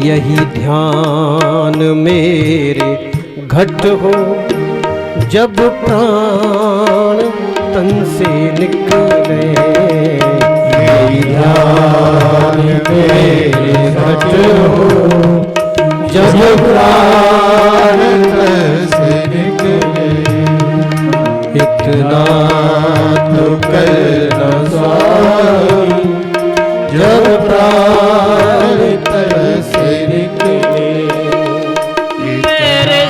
यही ध्यान मेरे घट हो, जब प्राण तन से निकले। यही ध्यान मेरे घट हो, जब प्राण तन से निकले। इतना तो करना स्वामी, जब प्राण तन से निकले। मेरे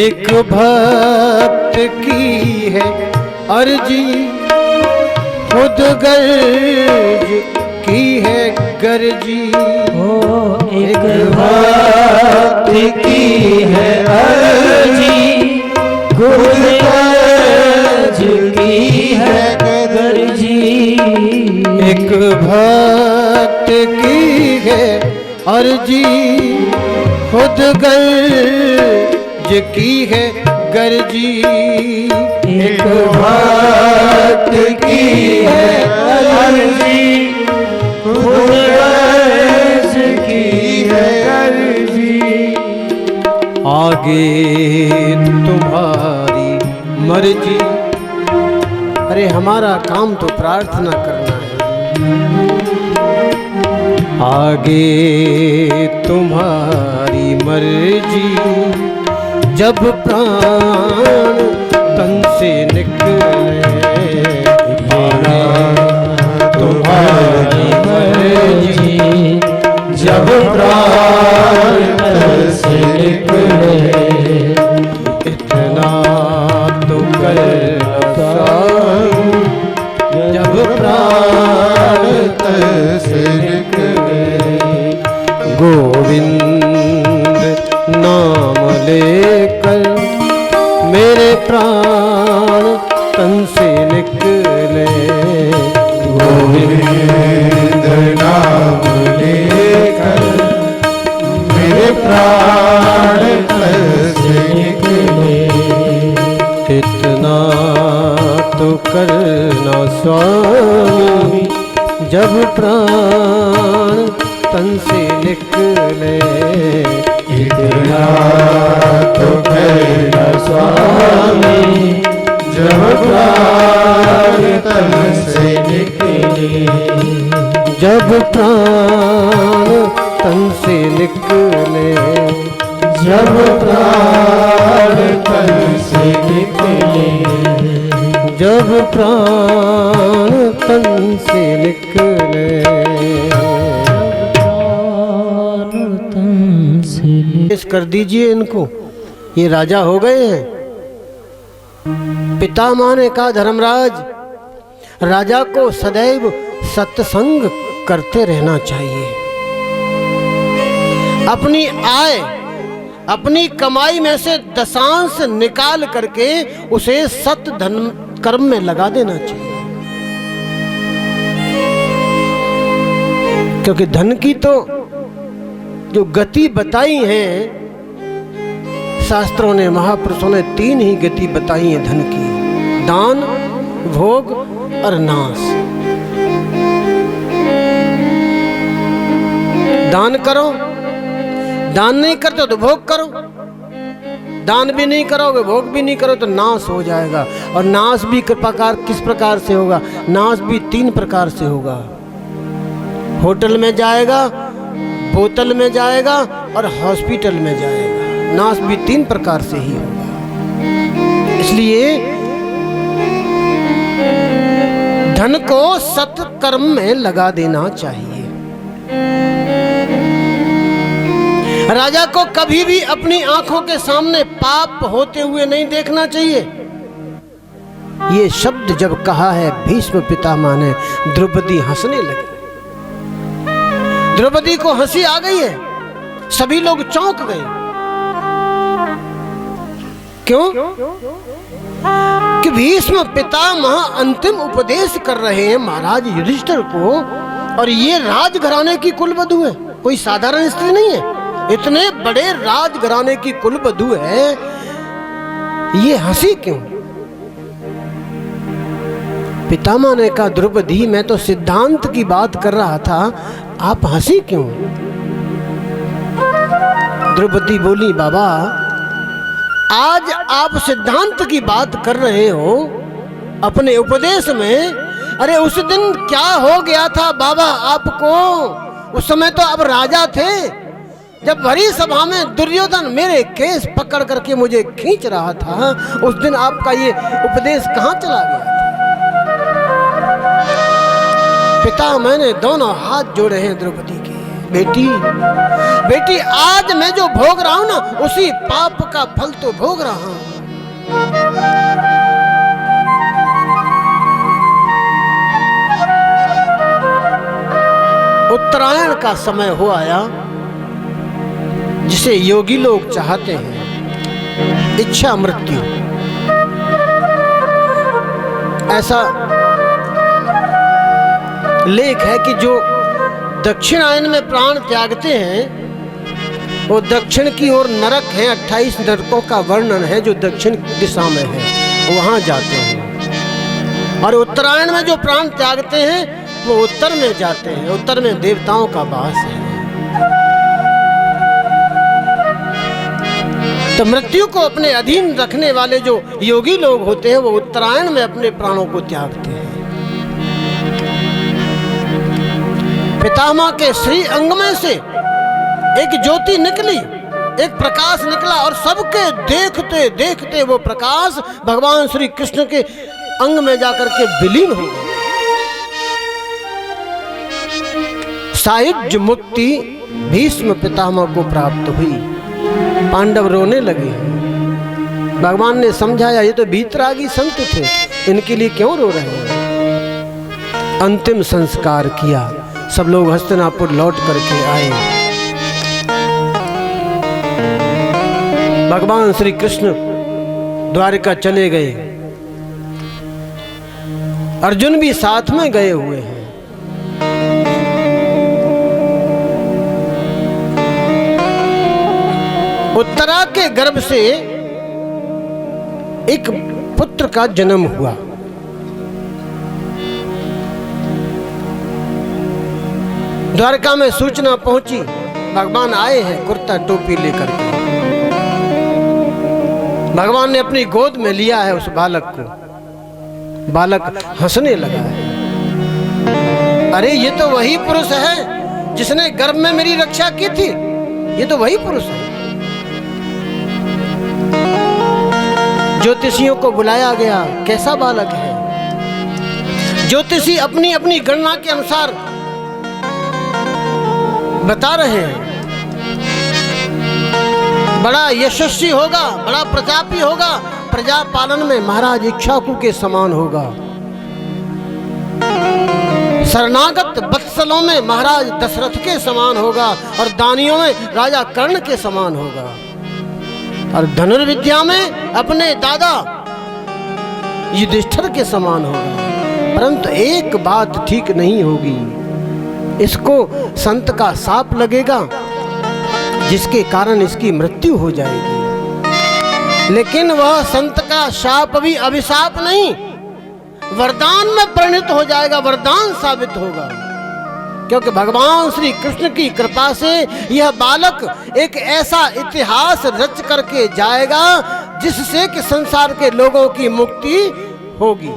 एक भक्त की है अर्जी, खुद गर्ज की है गर्जी। एक भक्त की है अर्जी, खुद गर्ज की है गर्जी। एक भक्त की है अर्जी, खुद गर्ज की है गर्जी। एक भक्त की है अर्जी, खुद गर्ज की है गर्जी। आगे तुम्हारी मर्जी, अरे हमारा काम तो प्रार्थना करना है। आगे तुम्हारी मर्जी, जब प्राण तन से निकले। तुम्हारी मर्जी, जब प्राण तन से निकले। इतना तो करना जब प्राण तन से निकले। गोविंद नाम लेकर मेरे प्राण तन से निकले। गोविंद नाम लेकर मेरे प्राण तन से निकले। इतना तो करना स्वामी, जब प्राण तन से निकले। इतना तो करना स्वामी, जब प्राण तन से निकले। जब प्राण तन से निकले। जब प्राण तन से निकले। जब प्राण तन से निकले। पेश कर दीजिए इनको, ये राजा हो गए हैं। पितामह ने कहा धर्मराज, राजा को सदैव सत्संग करते रहना चाहिए। अपनी आय, अपनी कमाई में से दशांश निकाल करके उसे सत धन कर्म में लगा देना चाहिए। क्योंकि धन की तो जो गति बताई है शास्त्रों ने, महापुरुषों ने, 3 ही गति बताई है धन की। दान, भोग और नाश। दान करो, दान नहीं करते तो भोग करो। दान भी नहीं करोगे, भोग भी नहीं करो तो नाश हो जाएगा। और नाश भी किस प्रकार से होगा? नाश भी 3 प्रकार से होगा। होटल में जाएगा, बोतल में जाएगा और हॉस्पिटल में जाएगा। नाश भी 3 प्रकार से ही होगा। इसलिए धन को सत्कर्म में लगा देना चाहिए। राजा को कभी भी अपनी आंखों के सामने पाप होते हुए नहीं देखना चाहिए। ये शब्द जब कहा है भीष्म पितामह ने, द्रौपदी हंसने लगी। द्रौपदी को हंसी आ गई है, सभी लोग चौंक गए। क्यों? कि भीष्म पितामह अंतिम उपदेश कर रहे हैं महाराज युधिष्ठिर को, और ये राजघराने की कुलवधू है, कोई साधारण स्त्री नहीं है। इतने बड़े राजघराने की कुलवधू है, ये हंसी क्यों? पितामह ने कहा, द्रौपदी मैं तो सिद्धांत की बात कर रहा था, आप हंसी क्यों? द्रौपदी बोली, बाबा आज आप सिद्धांत की बात कर रहे हो अपने उपदेश में। अरे उस दिन क्या हो गया था बाबा आपको? उस समय तो आप राजा थे, जब भरी सभा में दुर्योधन मेरे केस पकड़ करके मुझे खींच रहा था। उस दिन आपका ये उपदेश कहाँ चला गया था? पिता मैंने दोनों हाथ जोड़े हैं द्रौपदी के। बेटी बेटी, आज मैं जो भोग रहा हूं ना, उसी पाप का फल तो भोग रहा हूं। उत्तरायण का समय हो आया, जिसे योगी लोग चाहते हैं, इच्छा मृत्यु। ऐसा लेख है कि जो दक्षिणायन में प्राण त्यागते हैं वो दक्षिण की ओर नरक है, 28 नरकों का वर्णन है जो दक्षिण दिशा में है, वहां जाते हैं। और उत्तरायण में जो प्राण त्यागते हैं वो उत्तर में जाते हैं, उत्तर में देवताओं का वास है। तो मृत्यु को अपने अधीन रखने वाले जो योगी लोग होते हैं वो उत्तरायण में अपने प्राणों को त्यागते हैं। पितामह के श्री अंग में से एक ज्योति निकली, एक प्रकाश निकला, और सबके देखते देखते वो प्रकाश भगवान श्री कृष्ण के अंग में जाकर के विलीन हो गया। सायुज्य मुक्ति भीष्म पितामह को प्राप्त हुई। पांडव रोने लगे। भगवान ने समझाया, ये तो भीतरागी संत थे, इनके लिए क्यों रो रहे हैं? अंतिम संस्कार किया, सब लोग हस्तिनापुर लौट करके आए। भगवान श्री कृष्ण द्वारिका चले गए, अर्जुन भी साथ में गए हुए हैं। उत्तरा के गर्भ से एक पुत्र का जन्म हुआ। द्वारका में सूचना पहुंची, भगवान आए हैं कुर्ता टोपी लेकर के। भगवान ने अपनी गोद में लिया है उस बालक को। बालक हंसने लगा है। अरे ये तो वही पुरुष है जिसने गर्भ में मेरी रक्षा की थी, ये तो वही पुरुष है। ज्योतिषियों को बुलाया गया, कैसा बालक है? ज्योतिषी अपनी अपनी गणना के अनुसार बता रहे हैं, बड़ा यशस्वी होगा, बड़ा प्रतापी होगा, प्रजा पालन में महाराज इक्ष्वाकु के समान होगा, शरणागत वत्सलों में महाराज दशरथ के समान होगा, और दानियों में राजा कर्ण के समान होगा, और धनुर्विद्या में अपने दादा युधिष्ठिर के समान होगा। परंतु एक बात ठीक नहीं होगी, इसको संत का शाप लगेगा जिसके कारण इसकी मृत्यु हो जाएगी। लेकिन वह संत का शाप भी अभिशाप नहीं, वरदान में परिणत हो जाएगा, वरदान साबित होगा। क्योंकि भगवान श्री कृष्ण की कृपा से यह बालक एक ऐसा इतिहास रच करके जाएगा जिससे कि संसार के लोगों की मुक्ति होगी।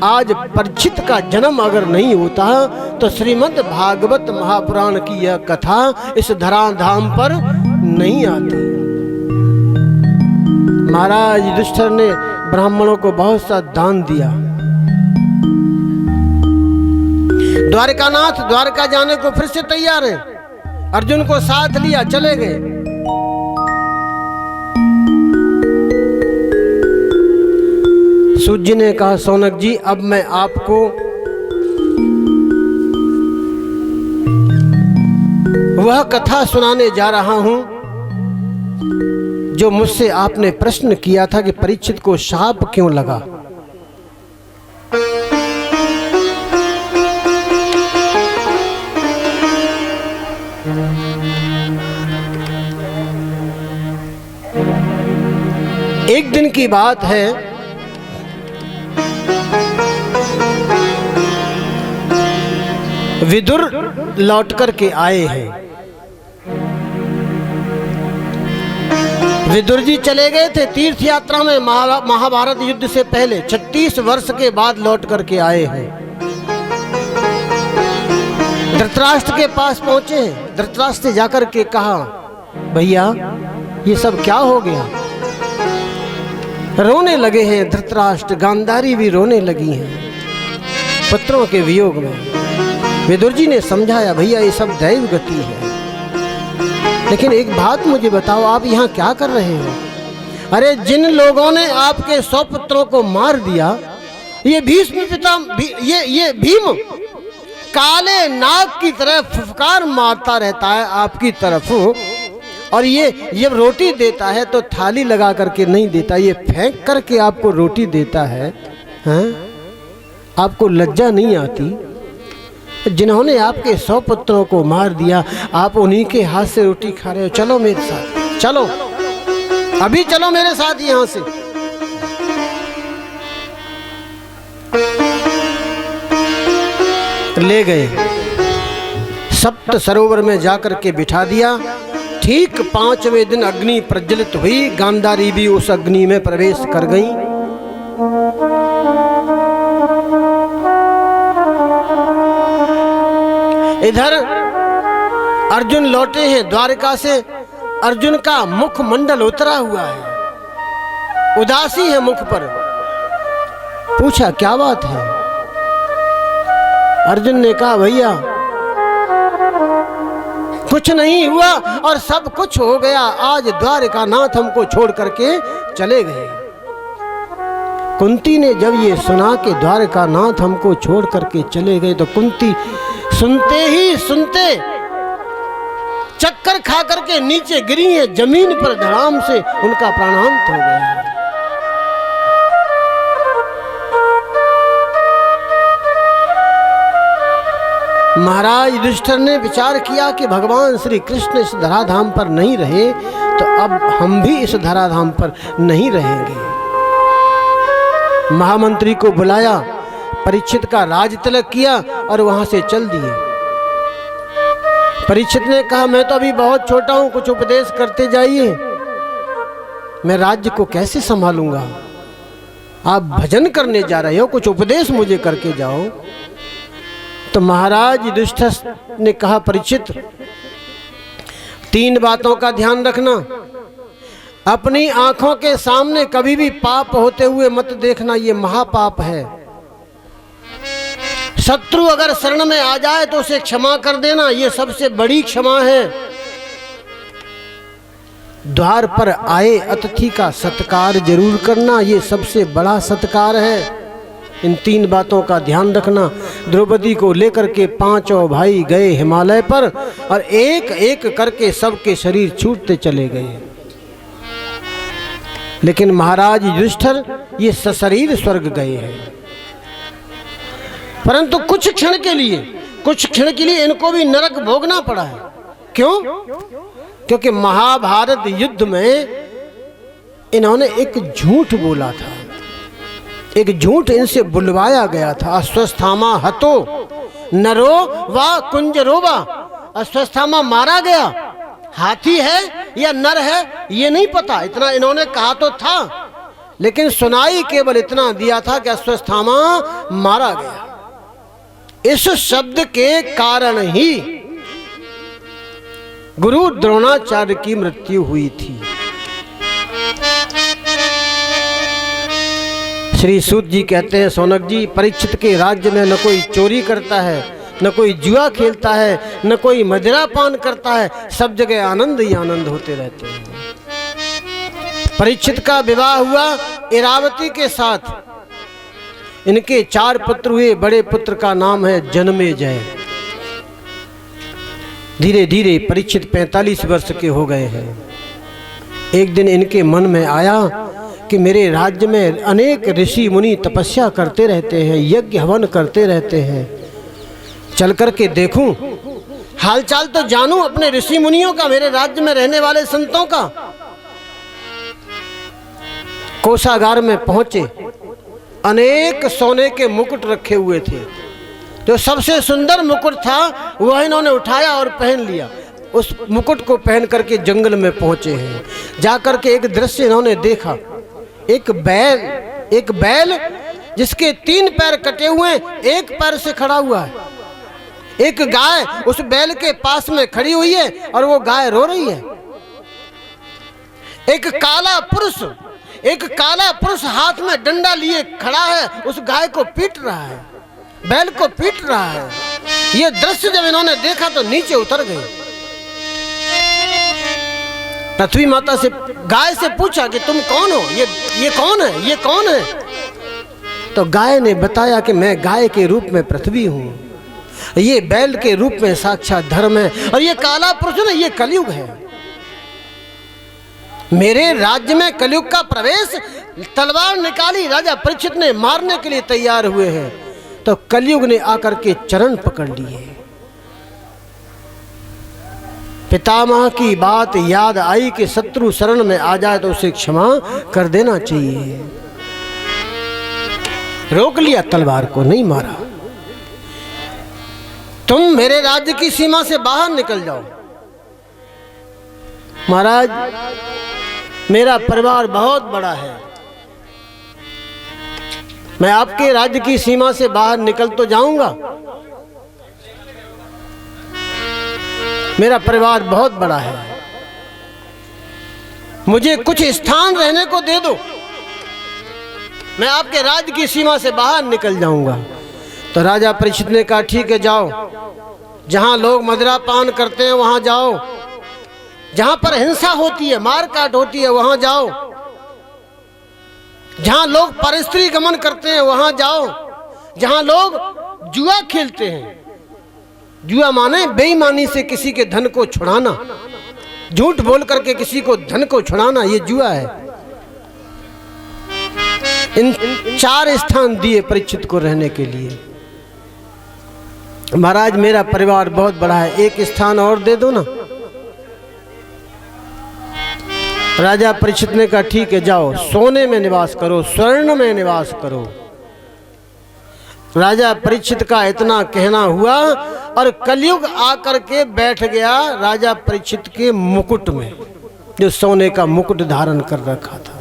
आज परीक्षित का जन्म अगर नहीं होता तो श्रीमद् भागवत महापुराण की यह कथा इस धराधाम पर नहीं आती। महाराज युधिष्ठिर ने ब्राह्मणों को बहुत सा दान दिया। द्वारकानाथ द्वारका जाने को फिर से तैयार है, अर्जुन को साथ लिया, चले गए। सूत जी ने कहा, सौनक जी अब मैं आपको वह कथा सुनाने जा रहा हूं जो मुझसे आपने प्रश्न किया था कि परीक्षित को शाप क्यों लगा। एक दिन की बात है, विदुर लौट करके आए हैं। विदुर जी चले गए थे तीर्थ यात्रा में महाभारत युद्ध से पहले, 36 वर्ष के बाद लौट करके आए हैं। धृतराष्ट्र के पास पहुंचे। धृतराष्ट्र से जाकर के कहा, भैया ये सब क्या हो गया। रोने लगे हैं धृतराष्ट्र, गांधारी भी रोने लगी हैं पुत्रों के वियोग में। विदुर जी ने समझाया, भैया ये सब दैव गति है, लेकिन एक बात मुझे बताओ, आप यहाँ क्या कर रहे हो। अरे जिन लोगों ने आपके 100 पुत्रों को मार दिया, ये भीष्म पिता ये भीम काले नाग की तरह फुफकार मारता रहता है आपकी तरफ, और ये रोटी देता है तो थाली लगा करके नहीं देता, ये फेंक करके आपको रोटी देता है। हैं? आपको लज्जा नहीं आती। जिन्होंने आपके 100 पुत्रों को मार दिया, आप उन्हीं के हाथ से रोटी खा रहे हो। चलो मेरे साथ, चलो अभी चलो मेरे साथ यहां से। ले गए, सप्त सरोवर में जाकर के बिठा दिया। ठीक 5वें दिन अग्नि प्रज्वलित हुई, गांधारी भी उस अग्नि में प्रवेश कर गई। इधर अर्जुन लौटे हैं द्वारका से। अर्जुन का मुखमंडल उतरा हुआ है, उदासी है मुख पर। पूछा क्या बात है। अर्जुन ने कहा, भैया कुछ नहीं हुआ और सब कुछ हो गया। आज द्वारकानाथ हमको छोड़ करके चले गए। कुंती ने जब ये सुना कि द्वारकानाथ हमको छोड़ करके चले गए, तो कुंती सुनते ही सुनते चक्कर खा करके नीचे गिरी है, जमीन पर धड़ाम से उनका प्राणांत हो गया। महाराज युधिष्ठिर ने विचार किया कि भगवान श्री कृष्ण इस धराधाम पर नहीं रहे तो अब हम भी इस धराधाम पर नहीं रहेंगे। महामंत्री को बुलाया, परीक्षित का राज तिलक किया और वहां से चल दिए। परीक्षित ने कहा, मैं तो अभी बहुत छोटा हूं, कुछ उपदेश करते जाइए, मैं राज्य को कैसे संभालूंगा। आप भजन करने जा रहे हो, कुछ उपदेश मुझे करके जाओ। तो महाराज युधिष्ठिर ने कहा, परीक्षित 3 बातों का ध्यान रखना। अपनी आंखों के सामने कभी भी पाप होते हुए मत देखना, ये महापाप है। शत्रु अगर शरण में आ जाए तो उसे क्षमा कर देना, ये सबसे बड़ी क्षमा है। द्वार पर आए अतिथि का सत्कार जरूर करना, ये सबसे बड़ा सत्कार है। इन 3 बातों का ध्यान रखना। द्रौपदी को लेकर के 5 भाई गए हिमालय पर और एक एक करके सबके शरीर छूटते चले गए। लेकिन महाराज युधिष्ठिर ये सशरीर स्वर्ग गए हैं, परंतु कुछ क्षण के लिए इनको भी नरक भोगना पड़ा है। क्यों? क्योंकि महाभारत युद्ध में इन्होंने एक झूठ बोला था, एक झूठ इनसे बुलवाया गया था। अस्वस्थामा हतो नरो वा कुंजरोवा, अस्वस्थामा मारा गया, हाथी है या नर है ये नहीं पता, इतना इन्होंने कहा तो था, लेकिन सुनाई केवल इतना दिया था कि अस्वस्थामा मारा गया। इस शब्द के कारण ही गुरु द्रोणाचार्य की मृत्यु हुई थी। श्री सूत जी कहते हैं, सौनक जी, परीक्षित के राज्य में न कोई चोरी करता है, न कोई जुआ खेलता है, न कोई मदिरा पान करता है, सब जगह आनंद ही आनंद होते रहते हैं। परीक्षित का विवाह हुआ इरावती के साथ। इनके 4 पुत्र हुए, बड़े पुत्र का नाम है जन्मेजय। धीरे धीरे परीक्षित 45 वर्ष के हो गए हैं। एक दिन इनके मन में आया कि मेरे राज्य में अनेक ऋषि मुनि तपस्या करते रहते हैं, यज्ञ हवन करते रहते हैं, चल कर के देखूं, हालचाल तो जानूं अपने ऋषि मुनियों का, मेरे राज्य में रहने वाले संतों का। कोषागार में पहुंचे, अनेक सोने के मुकुट रखे हुए थे। जो सबसे सुंदर मुकुट था वह इन्होंने उठाया और पहन लिया। उस मुकुट को पहन करके जंगल में पहुंचे हैं। जाकर के एक दृश्य इन्होंने देखा, एक बैल जिसके 3 पैर कटे हुए, एक पैर से खड़ा हुआ है। एक गाय उस बैल के पास में खड़ी हुई है और वो गाय रो रही है। एक काला पुरुष हाथ में डंडा लिए खड़ा है, उस गाय को पीट रहा है, बैल को पीट रहा है। ये दृश्य जब इन्होंने देखा तो नीचे उतर गए। पृथ्वी माता से, गाय से पूछा कि तुम कौन हो, ये कौन है, ये कौन है? तो गाय ने बताया कि मैं गाय के रूप में पृथ्वी हूँ, ये बैल के रूप में साक्षात धर्म है, और ये काला पुरुष ना, ये कलयुग है। मेरे राज्य में कलयुग का प्रवेश, तलवार निकाली, राजा परीक्षित ने मारने के लिए तैयार हुए हैं, तो कलयुग ने आकर के चरण पकड़ लिए। पितामह की बात याद आई कि शत्रु शरण में आ जाए तो उसे क्षमा कर देना चाहिए। रोक लिया, तलवार को नहीं मारा। तुम मेरे राज्य की सीमा से बाहर निकल जाओ। महाराज, मेरा परिवार बहुत बड़ा है, मैं आपके राज्य की सीमा से बाहर निकल तो जाऊंगा, मेरा परिवार बहुत बड़ा है, मुझे कुछ स्थान रहने को दे दो, मैं आपके राज्य की सीमा से बाहर निकल जाऊंगा। तो राजा परीक्षित ने कहा, ठीक है, जाओ, जहां लोग मदिरा पान करते हैं वहां जाओ, जहां पर हिंसा होती है, मार काट होती है वहां जाओ, जहां लोग परस्त्री गमन करते हैं वहां जाओ, जहां लोग जुआ खेलते हैं, जुआ माने बेईमानी से किसी के धन को छुड़ाना, झूठ बोल करके किसी को धन को छुड़ाना, ये जुआ है। इन 4 स्थान दिए परीक्षित को रहने के लिए। महाराज, मेरा परिवार बहुत बड़ा है, एक स्थान और दे दो ना। राजा परीक्षित ने कहा, ठीक है, जाओ, सोने में निवास करो, स्वर्ण में निवास करो। राजा परीक्षित का इतना कहना हुआ और कलयुग आकर के बैठ गया राजा परीक्षित के मुकुट में, जो सोने का मुकुट धारण कर रखा था।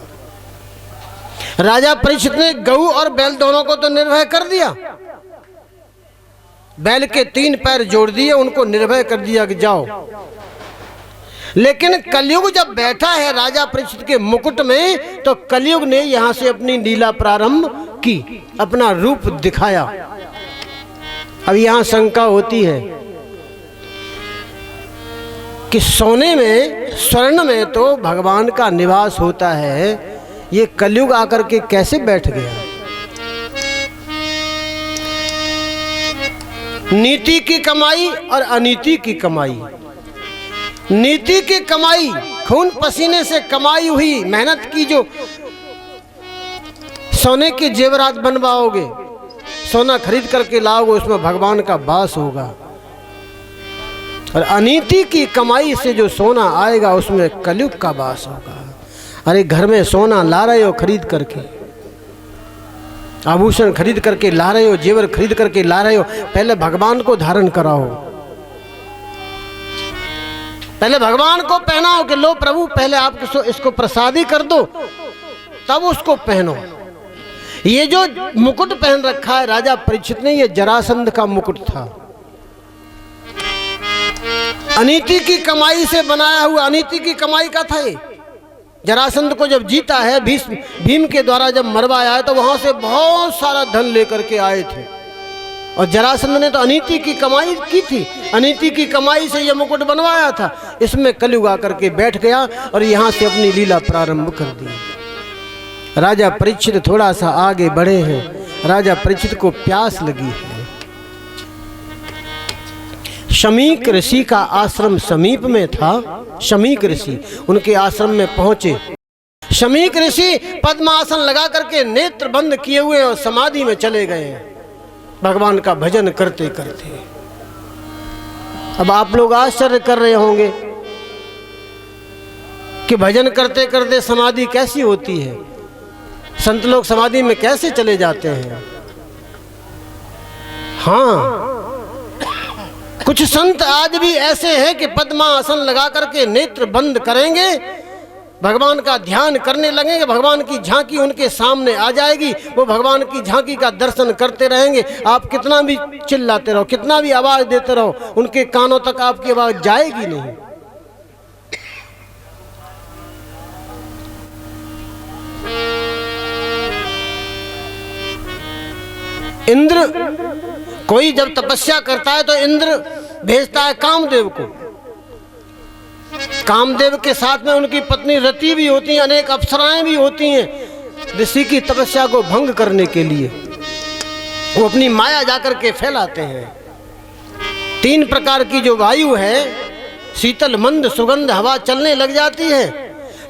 राजा परीक्षित ने गऊ और बैल दोनों को तो निर्भय कर दिया, बैल के 3 पैर जोड़ दिए, उनको निर्भय कर दिया कि जाओ। लेकिन कलयुग जब बैठा है राजा परीक्षित के मुकुट में, तो कलयुग ने यहां से अपनी लीला प्रारंभ की, अपना रूप दिखाया। अब यहां शंका होती है कि सोने में, स्वर्ण में तो भगवान का निवास होता है, ये कलयुग आकर के कैसे बैठ गया? नीति की कमाई और अनीति की कमाई। नीति की कमाई, खून पसीने से कमाई हुई मेहनत की, जो सोने के जेवरात बनवाओगे, सोना खरीद करके लाओगे, उसमें भगवान का वास होगा। और अनीति की कमाई से जो सोना आएगा उसमें कलयुग का वास होगा। अरे घर में सोना ला रहे हो खरीद करके, आभूषण खरीद करके ला रहे हो, जेवर खरीद करके ला रहे हो, पहले भगवान को धारण कराओ, पहले भगवान को पहनाओ कि लो प्रभु पहले आप इसको प्रसादी कर दो, तब उसको पहनो। ये जो मुकुट पहन रखा है राजा परीक्षित ने, ये जरासंध का मुकुट था। अनीति की कमाई से बनाया हुआ, अनीति की कमाई का था ये। जरासंध को जब जीता है, भीम के द्वारा जब मरवाया है, तो वहां से बहुत सारा धन लेकर के आए थे, और जरासंध ने तो अनीति की कमाई की थी, अनीति की कमाई से यह मुकुट बनवाया था। इसमें कलयुग आकर के बैठ गया और यहां से अपनी लीला प्रारंभ कर दी। राजा परीक्षित थोड़ा सा आगे बढ़े हैं। राजा परीक्षित को प्यास लगी है। शमीक ऋषि का आश्रम समीप में था। शमीक ऋषि उनके आश्रम में पहुंचे। शमीक ऋषि पद्मासन लगा करके नेत्र बंद किए हुए और समाधि में चले गए भगवान का भजन करते करते। अब आप लोग आश्चर्य कर रहे होंगे कि भजन करते करते समाधि कैसी होती है, संत लोग समाधि में कैसे चले जाते हैं। हाँ, कुछ संत आज भी ऐसे हैं कि पद्मासन लगा करके नेत्र बंद करेंगे, भगवान का ध्यान करने लगेंगे, भगवान की झांकी उनके सामने आ जाएगी, वो भगवान की झांकी का दर्शन करते रहेंगे। आप कितना भी चिल्लाते रहो, कितना भी आवाज देते रहो, उनके कानों तक आपकी आवाज जाएगी नहीं। इंद्र, कोई जब तपस्या करता है तो इंद्र भेजता है कामदेव को। कामदेव के साथ में उनकी पत्नी रति भी होती है, अनेक अप्सराएं भी होती हैं ऋषि की तपस्या को भंग करने के लिए। वो अपनी माया जाकर के फैलाते हैं। 3 प्रकार की जो वायु है, शीतल मंद सुगंध हवा चलने लग जाती है,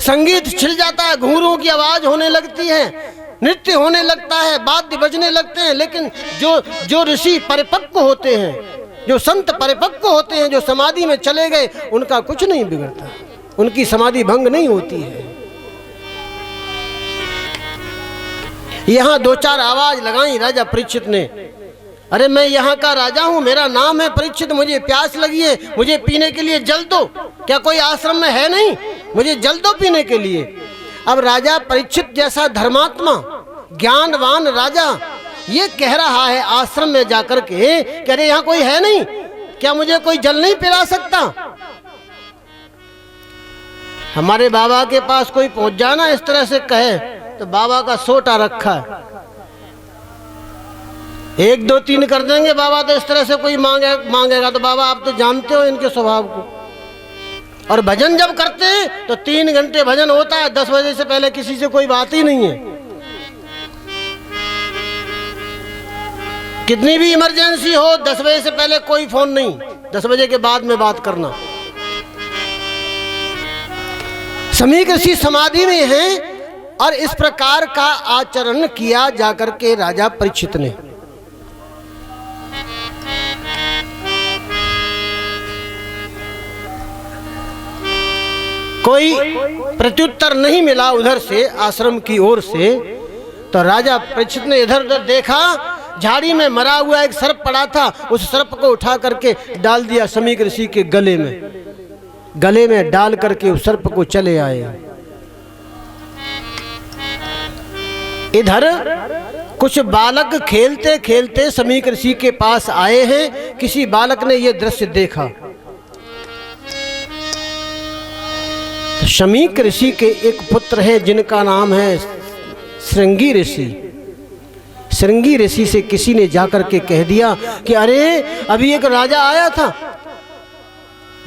संगीत छिड़ जाता है, घुंघरूओं की आवाज होने लगती है, नृत्य होने लगता है, वाद्य बजने लगते हैं। लेकिन जो ऋषि परिपक्व होते हैं, जो संत परिपक्व होते हैं, जो समाधि में चले गए, उनका कुछ नहीं बिगड़ता, उनकी समाधि भंग नहीं होती है। यहां 2-4 आवाज लगाई राजा परीक्षित ने। अरे मैं यहाँ का राजा हूं, मेरा नाम है परीक्षित, मुझे प्यास लगी है, मुझे पीने के लिए जल दो। क्या कोई आश्रम में है नहीं? मुझे जल दो पीने के लिए। अब राजा परीक्षित जैसा धर्मात्मा ज्ञानवान राजा ये कह रहा है आश्रम में जाकर के, कह रहे यहाँ कोई है नहीं, क्या मुझे कोई जल नहीं पिला सकता? हमारे बाबा के पास कोई पहुंच जाना इस तरह से कहे तो बाबा का सोटा रखा है, 1 2 3 कर देंगे बाबा। तो इस तरह से कोई मांगेगा तो बाबा आप तो जानते हो इनके स्वभाव को। और भजन जब करते हैं तो 3 घंटे भजन होता है, 10 बजे से पहले किसी से कोई बात ही नहीं है। कितनी भी इमरजेंसी हो, 10 बजे से पहले कोई फोन नहीं, 10 बजे के बाद में बात करना। शमीक ऋषि समाधि में हैं और इस प्रकार का आचरण किया जाकर के राजा परीक्षित ने। कोई प्रत्युत्तर नहीं मिला उधर से, आश्रम की ओर से। तो राजा परीक्षित ने इधर उधर देखा, झाड़ी में मरा हुआ एक सर्प पड़ा था, उस सर्प को उठा करके डाल दिया शमीक ऋषि के गले में डाल करके उस सर्प को चले आए। इधर कुछ बालक खेलते खेलते शमीक ऋषि के पास आए हैं। किसी बालक ने यह दृश्य देखा। शमीक ऋषि के एक पुत्र है जिनका नाम है श्रृंगी ऋषि। श्रृंगी ऋषि से किसी ने जाकर के कह दिया कि अरे अभी एक राजा आया था,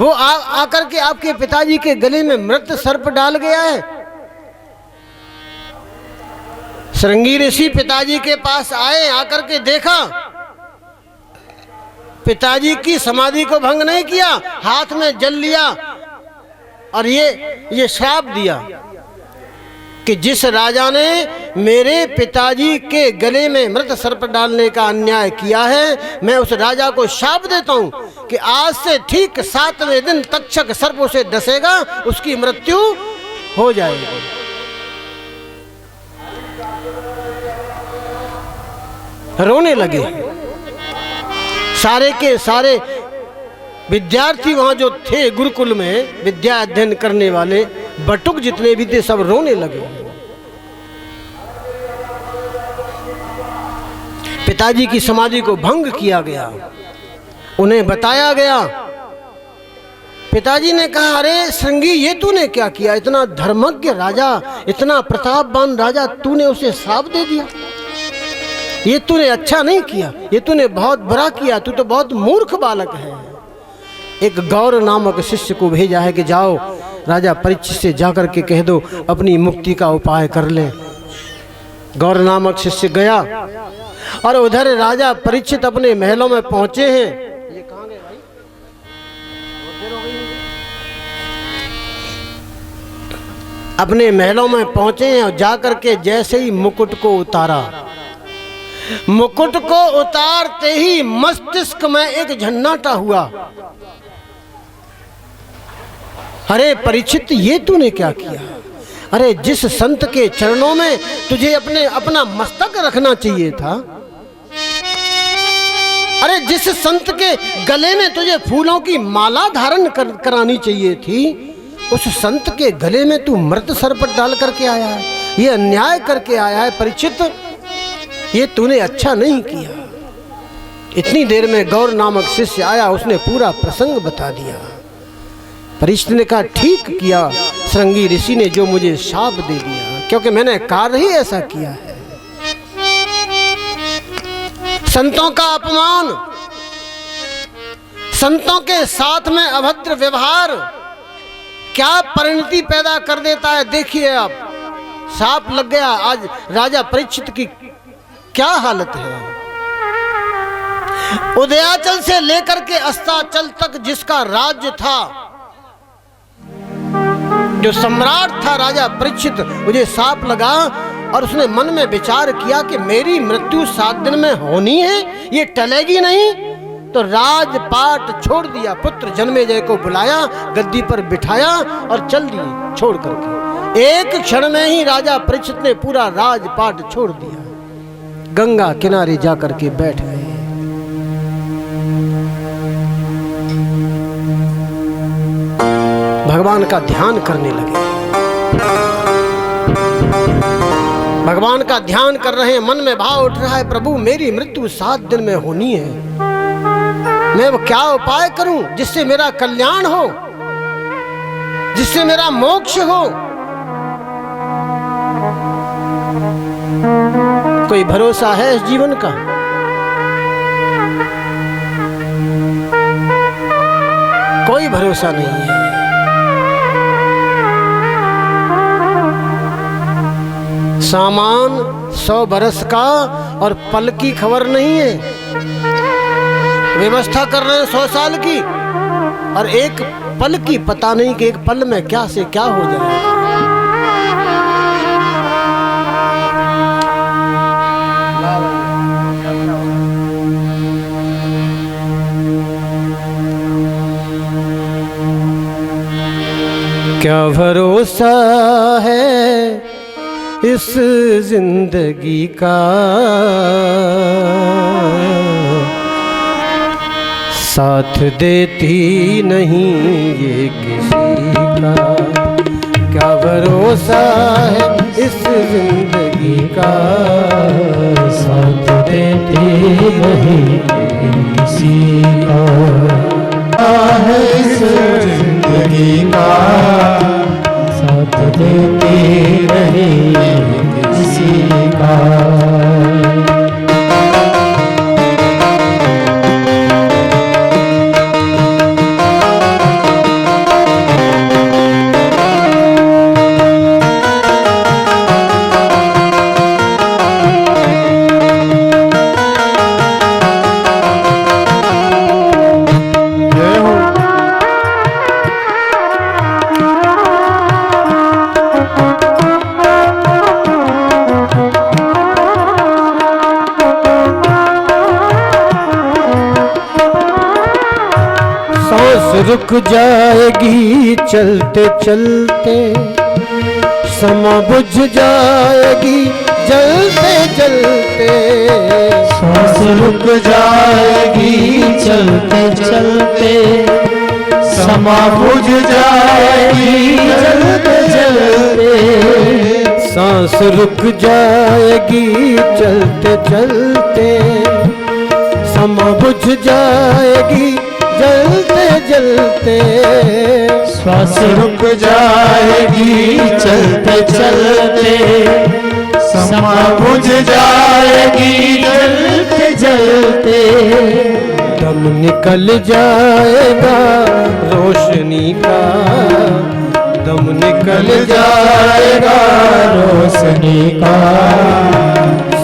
वो आकर के आपके पिताजी के गले में मृत सर्प डाल गया है। श्रृंगी ऋषि पिताजी के पास आए, आकर के देखा, पिताजी की समाधि को भंग नहीं किया, हाथ में जल लिया और ये श्राप दिया कि जिस राजा ने मेरे पिताजी के गले में मृत सर्प डालने का अन्याय किया है, मैं उस राजा को शाप देता हूं कि आज से ठीक 7वें दिन तक्षक सर्प उसे डसेगा, उसकी मृत्यु हो जाएगी। रोने लगे। सारे के सारे विद्यार्थी वहां जो थे गुरुकुल में विद्या अध्ययन करने वाले, बटुक जितने भी थे, सब रोने लगे। पिताजी की समाधि को भंग किया गया, उन्हें बताया गया। पिताजी ने कहा, अरे श्रृंगी, ये तूने क्या किया? इतना धर्मज्ञ राजा, इतना प्रतापवान राजा, तूने उसे श्राप दे दिया। ये तूने अच्छा नहीं किया, ये तूने बहुत बुरा किया, तू तो बहुत मूर्ख बालक है। एक गौर नामक शिष्य को भेजा है कि जाओ राजा परीक्षित से जाकर के कह दो अपनी मुक्ति का उपाय कर ले। गौर नामक शिष्य गया और उधर राजा परीक्षित अपने महलों में पहुंचे हैं। ये कहां गए भाई? अपने महलों में पहुंचे हैं और जाकर के जैसे ही मुकुट को उतारा, मुकुट को उतारते ही मस्तिष्क में एक झन्नाटा हुआ। अरे परीक्षित, ये तूने क्या किया? अरे जिस संत के चरणों में तुझे अपना मस्तक रखना चाहिए था, अरे जिस संत के गले में तुझे फूलों की माला धारण करानी चाहिए थी, उस संत के गले में तू मृत सर्प डाल करके आया है। ये अन्याय करके आया है परीक्षित, ये तूने अच्छा नहीं किया। इतनी देर में गौर नामक शिष्य आया, उसने पूरा प्रसंग बता दिया। परीक्षित ने कहा, ठीक किया श्रृंगी ऋषि ने जो मुझे शाप दे दिया, क्योंकि मैंने कार्य ही ऐसा किया है। संतों का अपमान, संतों के साथ में अभद्र व्यवहार क्या परिणति पैदा कर देता है। देखिए, अब शाप लग गया। आज राजा परीक्षित की क्या हालत है। उदयाचल से लेकर के अस्ताचल तक जिसका राज्य था, जो सम्राट था राजा परीक्षित, मुझे शाप लगा और उसने मन में विचार किया कि मेरी मृत्यु 7 दिन में होनी है, ये टलेगी नहीं, तो राजपाट छोड़ दिया। पुत्र जन्मेजय को बुलाया, गद्दी पर बिठाया और चल दिए छोड़ करके। एक क्षण में ही राजा परीक्षित ने पूरा राजपाट छोड़ दिया, गंगा किनारे जाकर के बैठ गए। भगवान का ध्यान करने लगे। भगवान का ध्यान कर रहे हैं, मन में भाव उठ रहा है, प्रभु मेरी मृत्यु 7 दिन में होनी है, मैं वो क्या उपाय करूं जिससे मेरा कल्याण हो, जिससे मेरा मोक्ष हो। कोई भरोसा है इस जीवन का? कोई भरोसा नहीं है। सामान 100 बरस का और पल की खबर नहीं है। व्यवस्था कर रहे हैं 100 साल की और एक पल की पता नहीं कि एक पल में क्या से क्या हो जाए। क्या भरोसा है इस जिंदगी का, साथ देती नहीं ये किसी का। क्या भरोसा है इस जिंदगी का, साथ देती नहीं किसी का। है इस जिंदगी का, साथ देती नहीं किसी का। रुक जाएगी चलते चलते, समा बुझ जाएगी जल जलते। सांस रुक जाएगी चलते चलते, समा बुझ जाएगी जलते जलते। सांस रुक जाएगी चलते चलते, समा बुझ जाएगी जलते जलते। श्वास रुक जाएगी चलते चलते, समा बुझ जाएगी जलते जलते। दम निकल जाएगा रोशनी का, दम निकल जाएगा रोशनी का।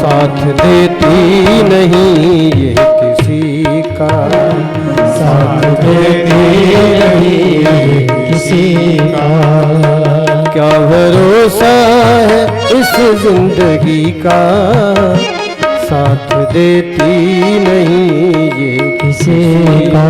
साथ देती नहीं ये किसी का, साथ देती नहीं किसी का। क्या भरोसा है इस जिंदगी का, साथ देती नहीं ये किसी का।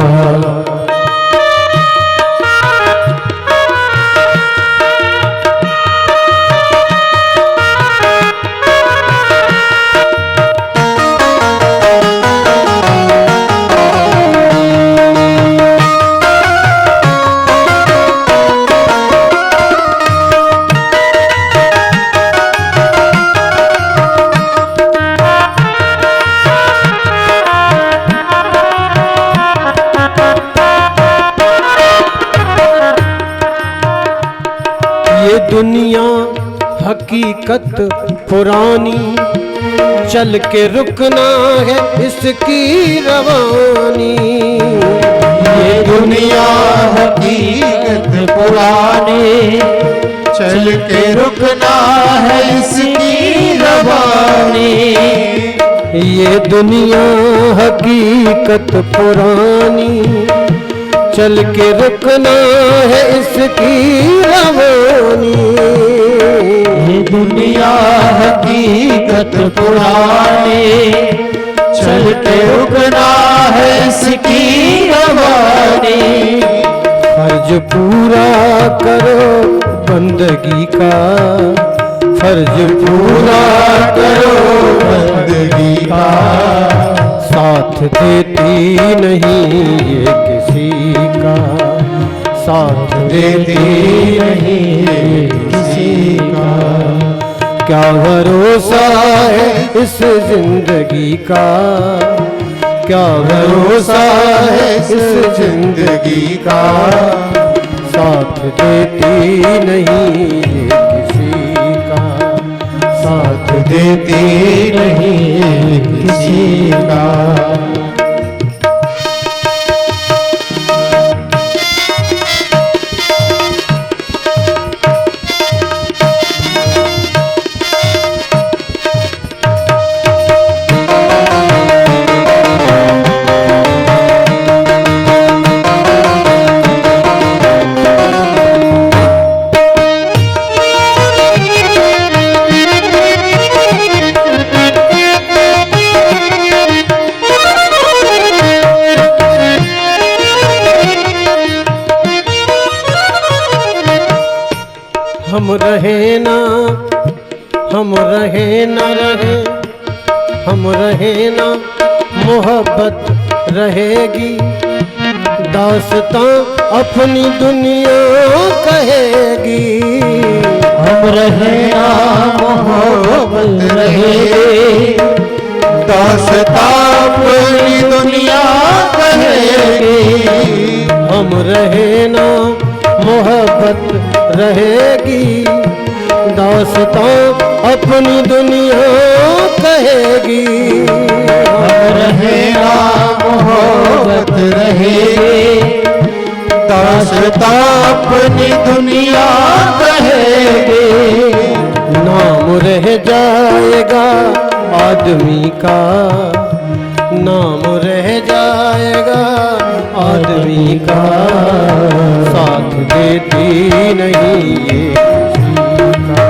दुनिया हकीकत पुरानी, चल के रुकना है इसकी रवानी। ये दुनिया हकीकत पुरानी, चल के रुकना है इसकी रवानी। ये दुनिया हकीकत पुरानी, चल के रुकना है इसकी रवानी। ये दुनिया हकीकत पुरानी, चल के रुकना है इसकी रवानी। फर्ज पूरा करो बंदगी का, फर्ज पूरा करो बंदगी का। साथ देती नहीं ये किसी का, साथ देती नहीं किसी का। क्या भरोसा है इस जिंदगी का, क्या भरोसा है इस जिंदगी का। साथ देती नहीं ये किसी का, साथ देती नहीं किसी का। हम रहे ना, हम रहे न रहे, हम रहे ना मोहब्बत रहेगी। दास्तां अपनी दुनिया कहेगी। हम रहे ना मोहब्बत रहेगी, दास्तां अपनी दुनिया कहेगी। हम रहे ना मोहब्बत रहेगी, दास्तां अपनी दुनिया कहेगी। हम रहे ना मोहब्बत रहेगी, दास्तां अपनी दुनिया कहेगी। नाम रह जाएगा आदमी का, नाम रह जाएगा आदमी का। साथ देती नहीं ये किसी का,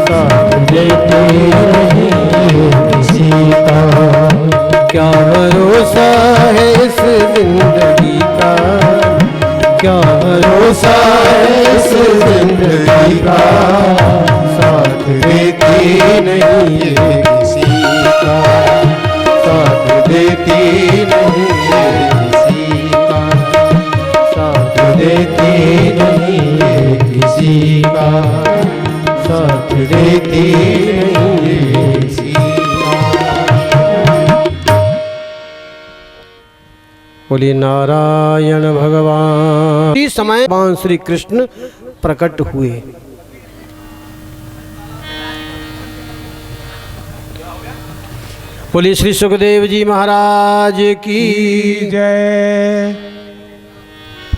साथ देती नहीं किसी का। क्या भरोसा है इस जिंदगी का, क्या भरोसा है इस जिंदगी का। साथ देती नहीं ये किसी किसी का साथ देती नहीं सीमा। बोलिए नारायण भगवान। इस समय भगवान श्री कृष्ण प्रकट हुए। बोलिए श्री सुखदेव जी महाराज की जय।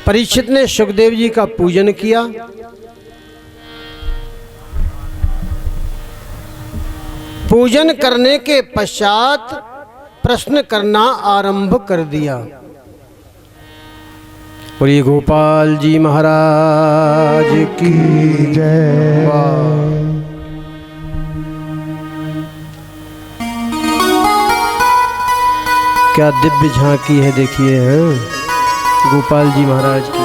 परीक्षित ने सुखदेव जी का पूजन किया। पूजन करने के पश्चात प्रश्न करना आरंभ कर दिया। बोलिए गोपाल जी महाराज की जय। क्या दिव्य झांकी है, देखिए हैं गोपाल जी महाराज की।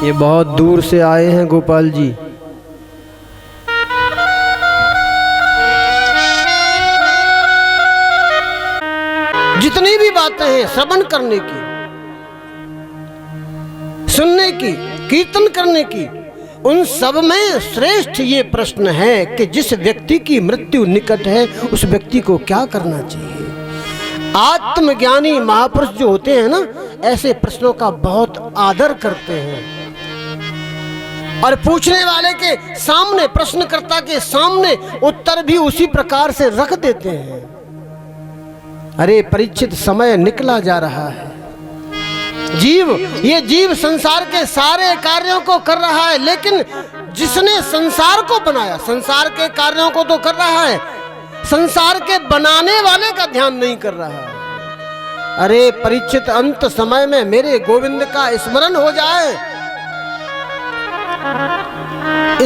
ये बहुत दूर से आए हैं गोपाल जी। जितनी भी बातें हैं श्रवण करने की, सुनने की, कीर्तन करने की, उन सब में श्रेष्ठ ये प्रश्न है कि जिस व्यक्ति की मृत्यु निकट है उस व्यक्ति को क्या करना चाहिए। आत्मज्ञानी महापुरुष जो होते हैं ना, ऐसे प्रश्नों का बहुत आदर करते हैं और पूछने वाले के सामने, प्रश्नकर्ता के सामने उत्तर भी उसी प्रकार से रख देते हैं। अरे परीक्षित, समय निकला जा रहा है। ये जीव संसार के सारे कार्यों को कर रहा है, लेकिन जिसने संसार को बनाया, संसार के कार्यों को तो कर रहा है, संसार के बनाने वाले का ध्यान नहीं कर रहा है। अरे परीक्षित, अंत समय में मेरे गोविंद का स्मरण हो जाए,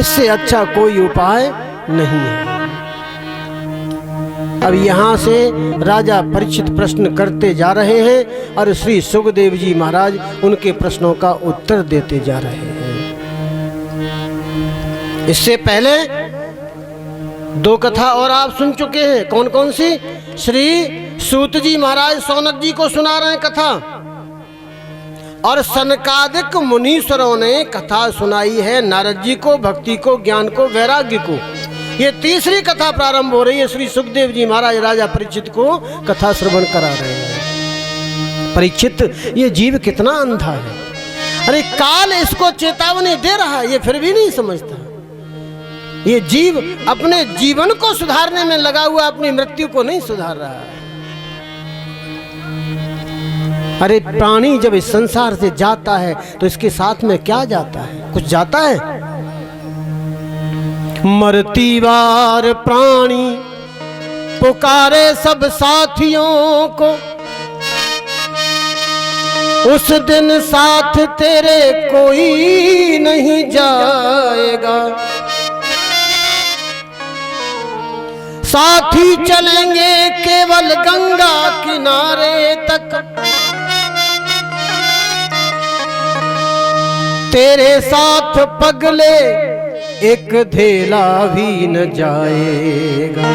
इससे अच्छा कोई उपाय नहीं है। अब यहाँ से राजा परीक्षित प्रश्न करते जा रहे हैं और श्री सुखदेव जी महाराज उनके प्रश्नों का उत्तर देते जा रहे हैं। इससे पहले दो कथा और आप सुन चुके हैं। कौन कौन सी? श्री सूत जी महाराज सौनक जी को सुना रहे हैं कथा, और सनकादिक मुनीश्वरों ने कथा सुनाई है नारद जी को, भक्ति को, ज्ञान को, वैराग्य को। ये तीसरी कथा प्रारंभ हो रही है। श्री सुखदेव जी महाराज राजा परीक्षित को कथा श्रवण करा रहे हैं। परीक्षित, ये जीव कितना अंधा है। अरे काल इसको चेतावनी दे रहा है, ये फिर भी नहीं समझता। ये जीव अपने जीवन को सुधारने में लगा हुआ, अपनी मृत्यु को नहीं सुधार रहा है। अरे प्राणी जब इस संसार से जाता है तो इसके साथ में क्या जाता है? कुछ जाता है? मरती बार प्राणी पुकारे सब साथियों को, उस दिन साथ तेरे कोई नहीं जाएगा। साथी चलेंगे केवल गंगा किनारे तक, तेरे साथ पगले एक धेला भी न जाएगा।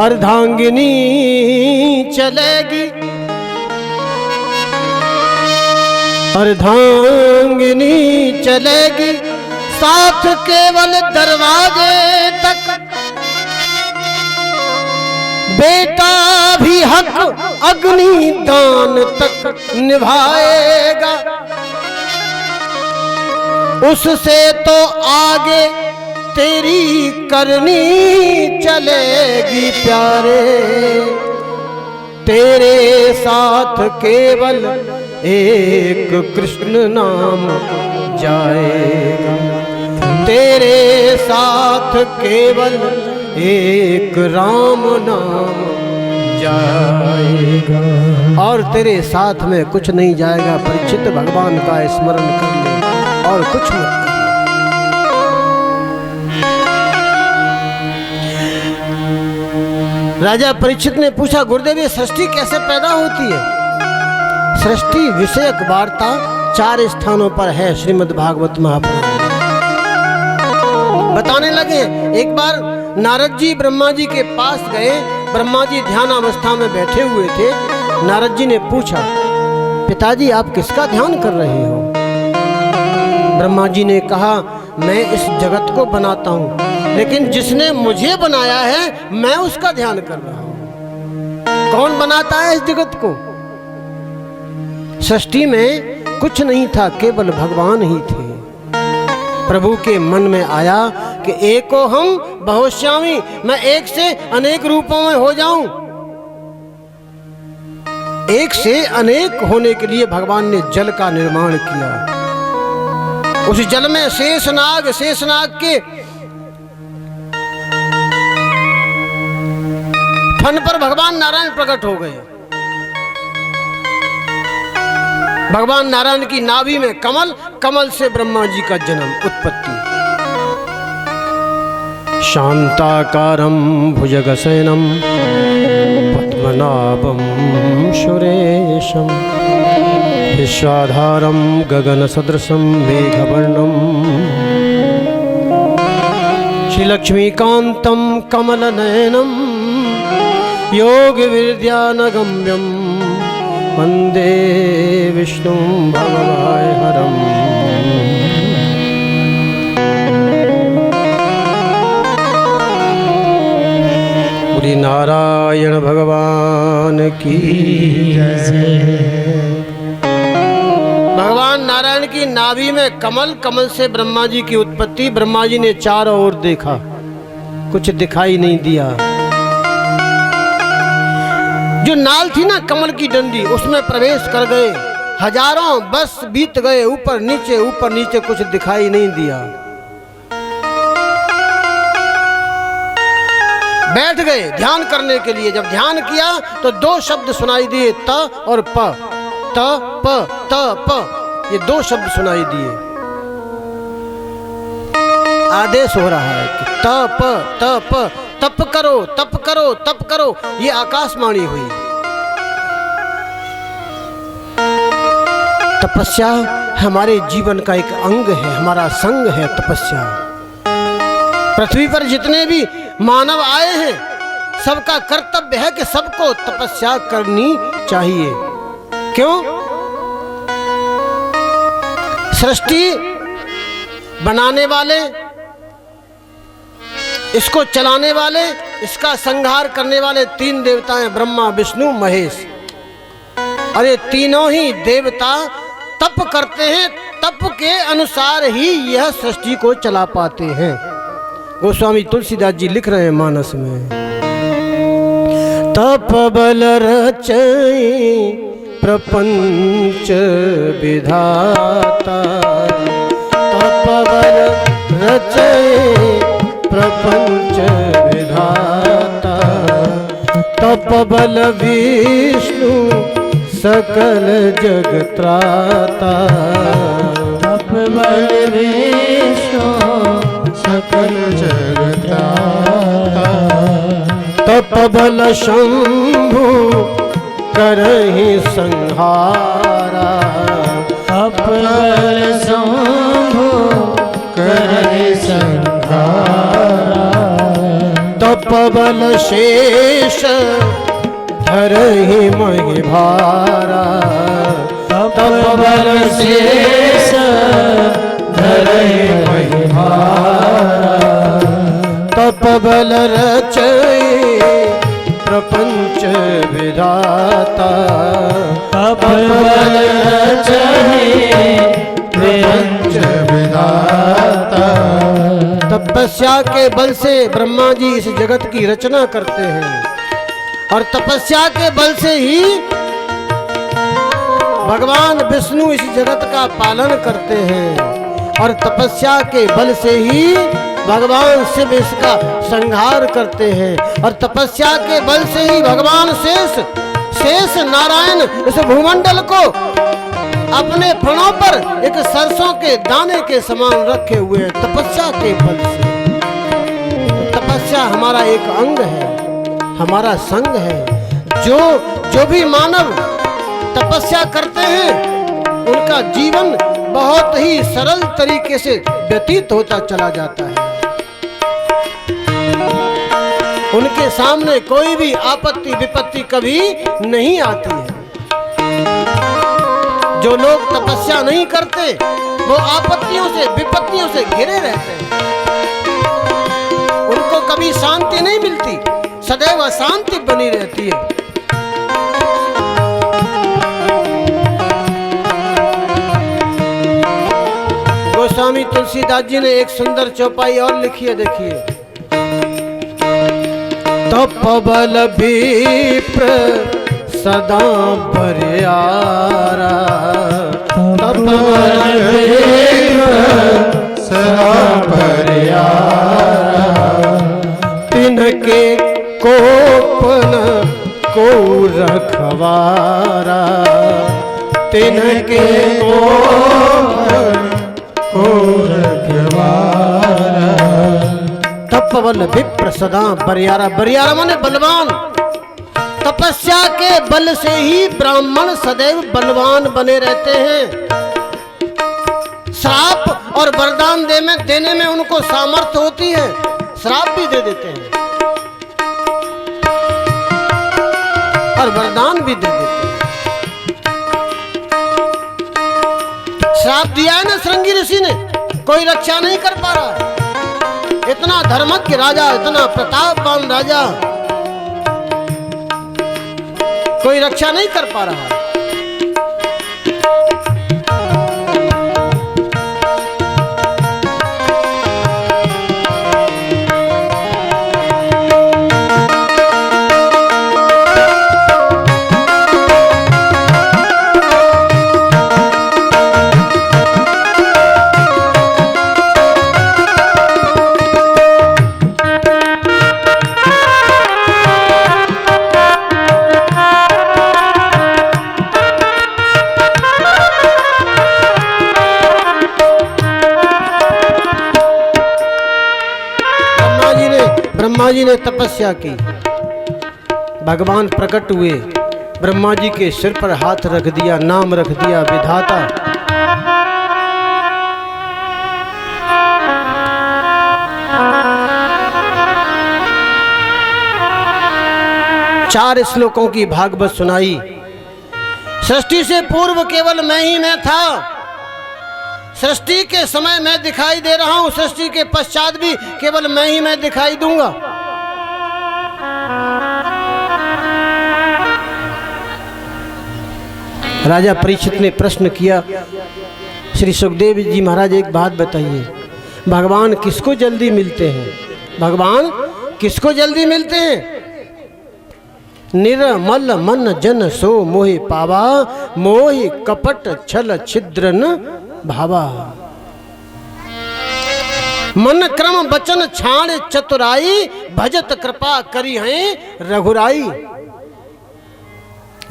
अर्धांगिनी चलेगी, अर्धांगिनी चलेगी साथ केवल दरवाजे तक। बेटा भी हक अग्नि दान तक निभाएगा, उससे तो आगे तेरी करनी चलेगी प्यारे। तेरे साथ केवल एक कृष्ण नाम जाएगा, तेरे साथ केवल एक राम नाम जाएगा, और तेरे साथ में कुछ नहीं जाएगा। परीक्षित, भगवान का स्मरण कर ले और कुछ मत। राजा परीक्षित ने पूछा, गुरुदेव ये सृष्टि कैसे पैदा होती है? सृष्टि विषयक वार्ता 4 स्थानों पर है श्रीमद् भागवत महापुराण में। बताने लगे। एक बार नारद जी ब्रह्मा जी के पास गए। ब्रह्मा जी ध्यान अवस्था में बैठे हुए थे। नारद जी ने पूछा, पिताजी आप किसका ध्यान कर रहे हो? ब्रह्मा जी ने कहा मैं इस जगत को बनाता हूं, लेकिन जिसने मुझे बनाया है मैं उसका ध्यान कर रहा हूं। कौन बनाता है इस जगत को? सृष्टि में कुछ नहीं था, केवल भगवान ही थे। प्रभु के मन में आया कि एको हम बहुश्यामी, मैं एक से अनेक रूपों में हो जाऊं। एक से अनेक होने के लिए भगवान ने जल का निर्माण किया। उस जल में शेषनाग के फन पर भगवान नारायण प्रकट हो गए। भगवान नारायण की नाभि में कमल, कमल से ब्रह्मा जी का जन्म, उत्पत्ति। शांताकारं भुजगशयनं पद्मनाभं सुरेशं विश्वाधारं गगनसदृशं मेघवर्णं श्रीलक्ष्मीकान्तं कमलनयनं योगविद्यानगम्यं वन्दे विष्णुं भवभयहरम्। बोली नारायण भगवान की जय। भगवान नारायण की नाभि में कमल, कमल से ब्रह्मा जी की उत्पत्ति। ब्रह्मा जी ने चारों ओर देखा, कुछ दिखाई नहीं दिया। जो नाल थी ना कमल की डंडी, उसमें प्रवेश कर गए। हजारों बस बीत गए, ऊपर नीचे कुछ दिखाई नहीं दिया। बैठ गए ध्यान करने के लिए। जब ध्यान किया तो दो शब्द सुनाई दिए, त और प। त प, ये दो शब्द सुनाई दिए। आदेश हो रहा है कि त प, तप करो, तप करो, तप करो। ये आकाशवाणी हुई। तपस्या हमारे जीवन का एक अंग है, हमारा संग है तपस्या। पृथ्वी पर जितने भी मानव आए हैं, सबका कर्तव्य है कि सबको तपस्या करनी चाहिए। क्यों? सृष्टि बनाने वाले, इसको चलाने वाले, इसका संहार करने वाले तीन देवता हैं, ब्रह्मा विष्णु महेश। और ये तीनों ही देवता तप करते हैं, तप के अनुसार ही यह सृष्टि को चला पाते हैं। गोस्वामी तुलसीदास जी लिख रहे हैं मानस में, तप बल रचई प्रपंच विधाता, तप बल रचई प्रपंच विधाता, तप बल विष्णु सकल जग त्राता, तप बल विष्णु सकल जग त्राता, तप बल शंभु करहि संहारा, तप बल शंभु करहि संहारा, तप बल शेष धरहि महि भारा, तप बल शेष धरहि महि भारा, तप बल रचई प्रपंच विधाता, तप बल रचई प्रपंच विधाता। तपस्या के बल से ब्रह्मा जी इस जगत की रचना करते हैं, और तपस्या के बल से ही भगवान विष्णु इस जगत का पालन करते हैं, और तपस्या के बल से ही भगवान शिव इसका संहार करते हैं, और तपस्या के बल से ही भगवान शेष नारायण इस भूमंडल को अपने फणों पर एक सरसों के दाने के समान रखे हुए हैं, तपस्या के बल से। तपस्या हमारा एक अंग है, हमारा संग है। जो भी मानव तपस्या करते हैं, उनका जीवन बहुत ही सरल तरीके से व्यतीत होता चला जाता है। उनके सामने कोई भी आपत्ति विपत्ति कभी नहीं आती है। जो लोग तपस्या नहीं करते वो आपत्तियों से विपत्तियों से घिरे रहते हैं, उनको कभी शांति नहीं मिलती, सदैव अशांति बनी रहती है। गोस्वामी तुलसीदास जी ने एक सुंदर चौपाई और लिखी है, देखिए। तपबल विप्र सदा बरियारा, तपबल विप्र सदा बरियारा, तिनके कोपन को रखवारा, तिनके कोपन को रखवारा। तपबल विप्र सदा बरियारा, बरियारा माने बलवान। तपस्या के बल से ही ब्राह्मण सदैव बलवान बने रहते हैं। श्राप और वरदान देने में उनको सामर्थ्य होती है, श्राप भी दे देते हैं और वरदान भी दे देते हैं। श्राप दिया है ना श्रृंगी ऋषि ने, कोई रक्षा नहीं कर पा रहा है। इतना धर्मज्ञ राजा, इतना प्रतापवान राजा, कोई रक्षा नहीं कर पा रहा है। ब्रह्मा जी ने तपस्या की, भगवान प्रकट हुए, ब्रह्मा जी के सिर पर हाथ रख दिया, नाम रख दिया विधाता। चार श्लोकों की भागवत सुनाई। सृष्टि से पूर्व केवल मैं ही मैं था, सृष्टि के समय मैं दिखाई दे रहा हूं, सृष्टि के पश्चात भी केवल मैं ही मैं दिखाई दूंगा। राजा परीक्षित ने प्रश्न किया, श्री सुखदेव जी महाराज एक बात बताइए, भगवान किसको जल्दी मिलते हैं? भगवान किसको जल्दी मिलते हैं? निर्मल मन जन सो मोहि पावा, मोहि कपट छल छिद्रन भावा। मन क्रम बचन छाण चतुराई, भजत कृपा करी हैं रघुराई।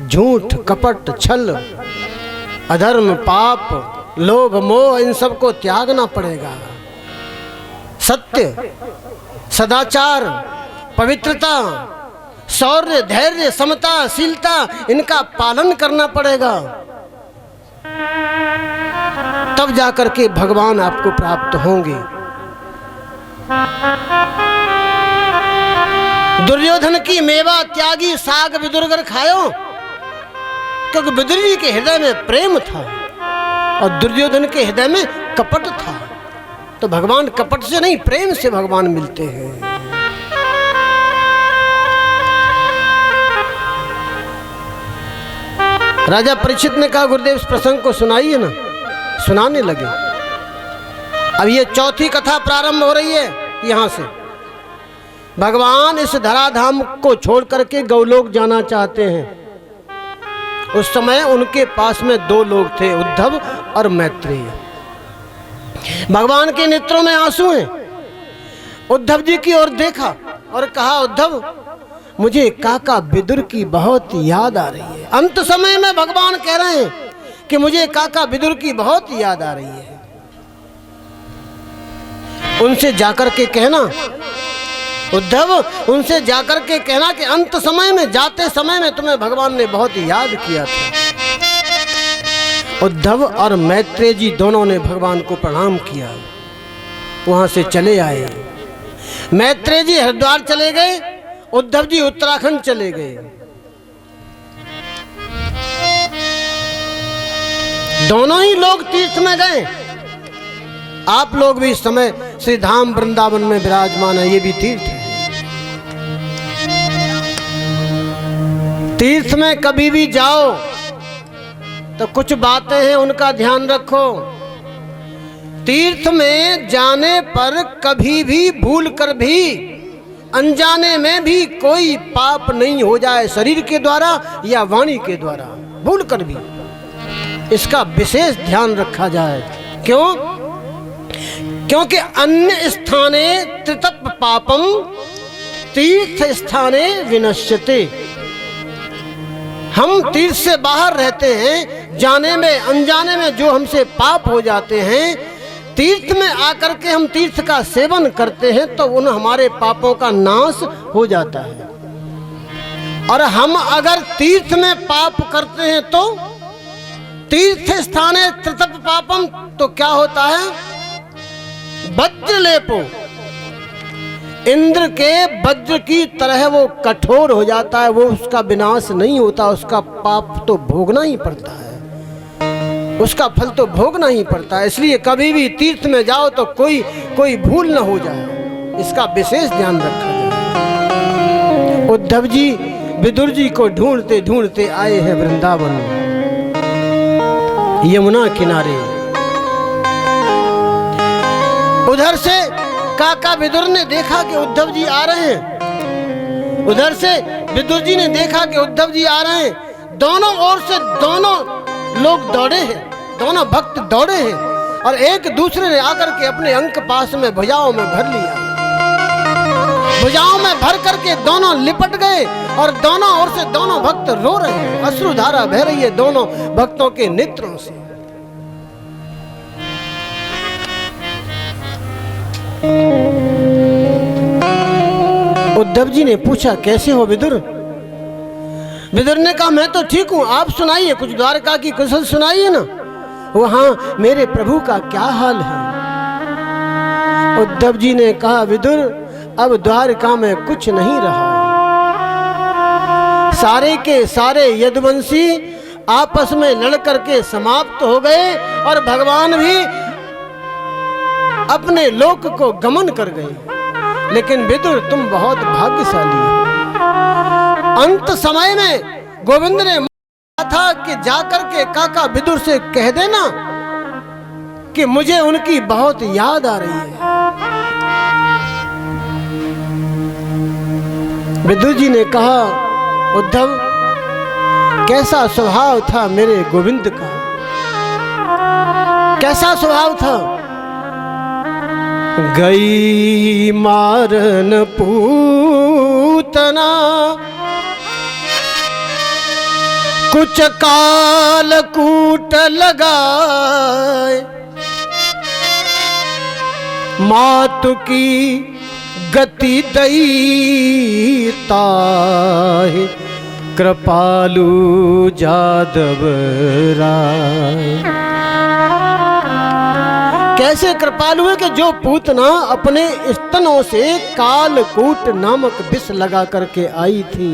झूठ कपट छल अधर्म पाप लोभ मोह इन सबको त्यागना पड़ेगा। सत्य सदाचार पवित्रता शौर्य धैर्य समता शीलता इनका पालन करना पड़ेगा, तब जाकर के भगवान आपको प्राप्त होंगे। दुर्योधन की मेवा त्यागी साग विदुरगर खायो, क्योंकि विदुर जी के हृदय में प्रेम था और दुर्योधन के हृदय में कपट था। तो भगवान कपट से नहीं प्रेम से भगवान मिलते हैं। राजा परीक्षित ने कहा, गुरुदेव इस प्रसंग को सुनाइए ना। सुनाने लगे। अब ये चौथी कथा प्रारंभ हो रही है यहां से। भगवान इस धराधाम को छोड़ करके गौलोक जाना चाहते हैं। उस समय उनके पास में दो लोग थे, उद्धव और मैत्रेय। भगवान के नेत्रों में आंसू हैं। उद्धव जी की ओर देखा और कहा, उद्धव मुझे काका विदुर की बहुत याद आ रही है। अंत समय में भगवान कह रहे हैं कि मुझे काका विदुर की बहुत याद आ रही है। उनसे जाकर के कहना, उद्धव उनसे जाकर के कहना कि अंत समय में जाते समय में तुम्हें भगवान ने बहुत याद किया था। उद्धव और मैत्रेय जी दोनों ने भगवान को प्रणाम किया, वहां से चले आए। मैत्रेय जी हरिद्वार चले गए, उद्धव जी उत्तराखंड चले गए। दोनों ही लोग तीर्थ में गए। आप लोग भी इस समय श्री धाम वृंदावन में विराजमान है, ये भी तीर्थ है। तीर्थ में कभी भी जाओ तो कुछ बातें हैं, उनका ध्यान रखो। तीर्थ में जाने पर कभी भी भूल कर भी, अनजाने में भी कोई पाप नहीं हो जाए, शरीर के द्वारा या वाणी के द्वारा, भूल कर भी। इसका विशेष ध्यान रखा जाए। क्यों? क्योंकि अन्य स्थाने त्रितप पापम तीर्थ स्थाने विनश्यते। हम तीर्थ से बाहर रहते हैं, जाने में अनजाने में जो हमसे पाप हो जाते हैं, तीर्थ में आकर के हम तीर्थ का सेवन करते हैं तो उन हमारे पापों का नाश हो जाता है। और हम अगर तीर्थ में पाप करते हैं तो तीर्थ स्थाने त्रितप पापम, तो क्या होता है? वज्रलेपो, इंद्र के वज्र की तरह वो कठोर हो जाता है, वो उसका विनाश नहीं होता, उसका पाप तो भोगना ही पड़ता है, उसका फल तो भोगना ही पड़ता है। इसलिए कभी भी तीर्थ में जाओ तो कोई भूल न हो जाए, इसका विशेष ध्यान रखा जाए। उद्धव जी विदुर जी को ढूंढते ढूंढते आए हैं वृंदावन, यमुना किनारे। उधर से काका विदुर ने देखा कि उद्धव जी आ रहे हैं, उधर से विदुर जी ने देखा कि उद्धव जी आ रहे हैं। दोनों ओर से दोनों लोग दौड़े हैं, दोनों भक्त दौड़े हैं और एक दूसरे ने आकर के अपने अंक पास में भुजाओं में भर लिया। भुजाओं में भर करके दोनों लिपट गए और दोनों ओर से दोनों भक्त रो रहे हैं, अश्रुधारा बह रही है दोनों भक्तों के नेत्रों से। उद्धव जी ने पूछा, कैसे हो विदुर? विदुर ने कहा, मैं तो ठीक हूं, आप सुनाइए, कुछ द्वारका की कुशल सुनाइए ना। वहां मेरे प्रभु का क्या हाल है? उद्धव जी ने कहा, विदुर अब द्वारका में कुछ नहीं रहा, सारे के सारे यदुवंशी आपस में लड़ करके समाप्त हो गए और भगवान भी अपने लोक को गमन कर गए। लेकिन विदुर तुम बहुत भाग्यशाली हो। अंत समय में गोविंद ने कहा था कि जाकर के काका विदुर से कह देना कि मुझे उनकी बहुत याद आ रही है। विदुर जी ने कहा, उद्धव कैसा स्वभाव था मेरे गोविंद का, कैसा स्वभाव था। गई मारन पूतना कुछ काल कूट लगाए, मातु की गति दईता है कृपालु जादव राय। कैसे कृपालु है कि जो पूतना अपने स्तनों से कालकूट नामक विष लगा करके आई थी,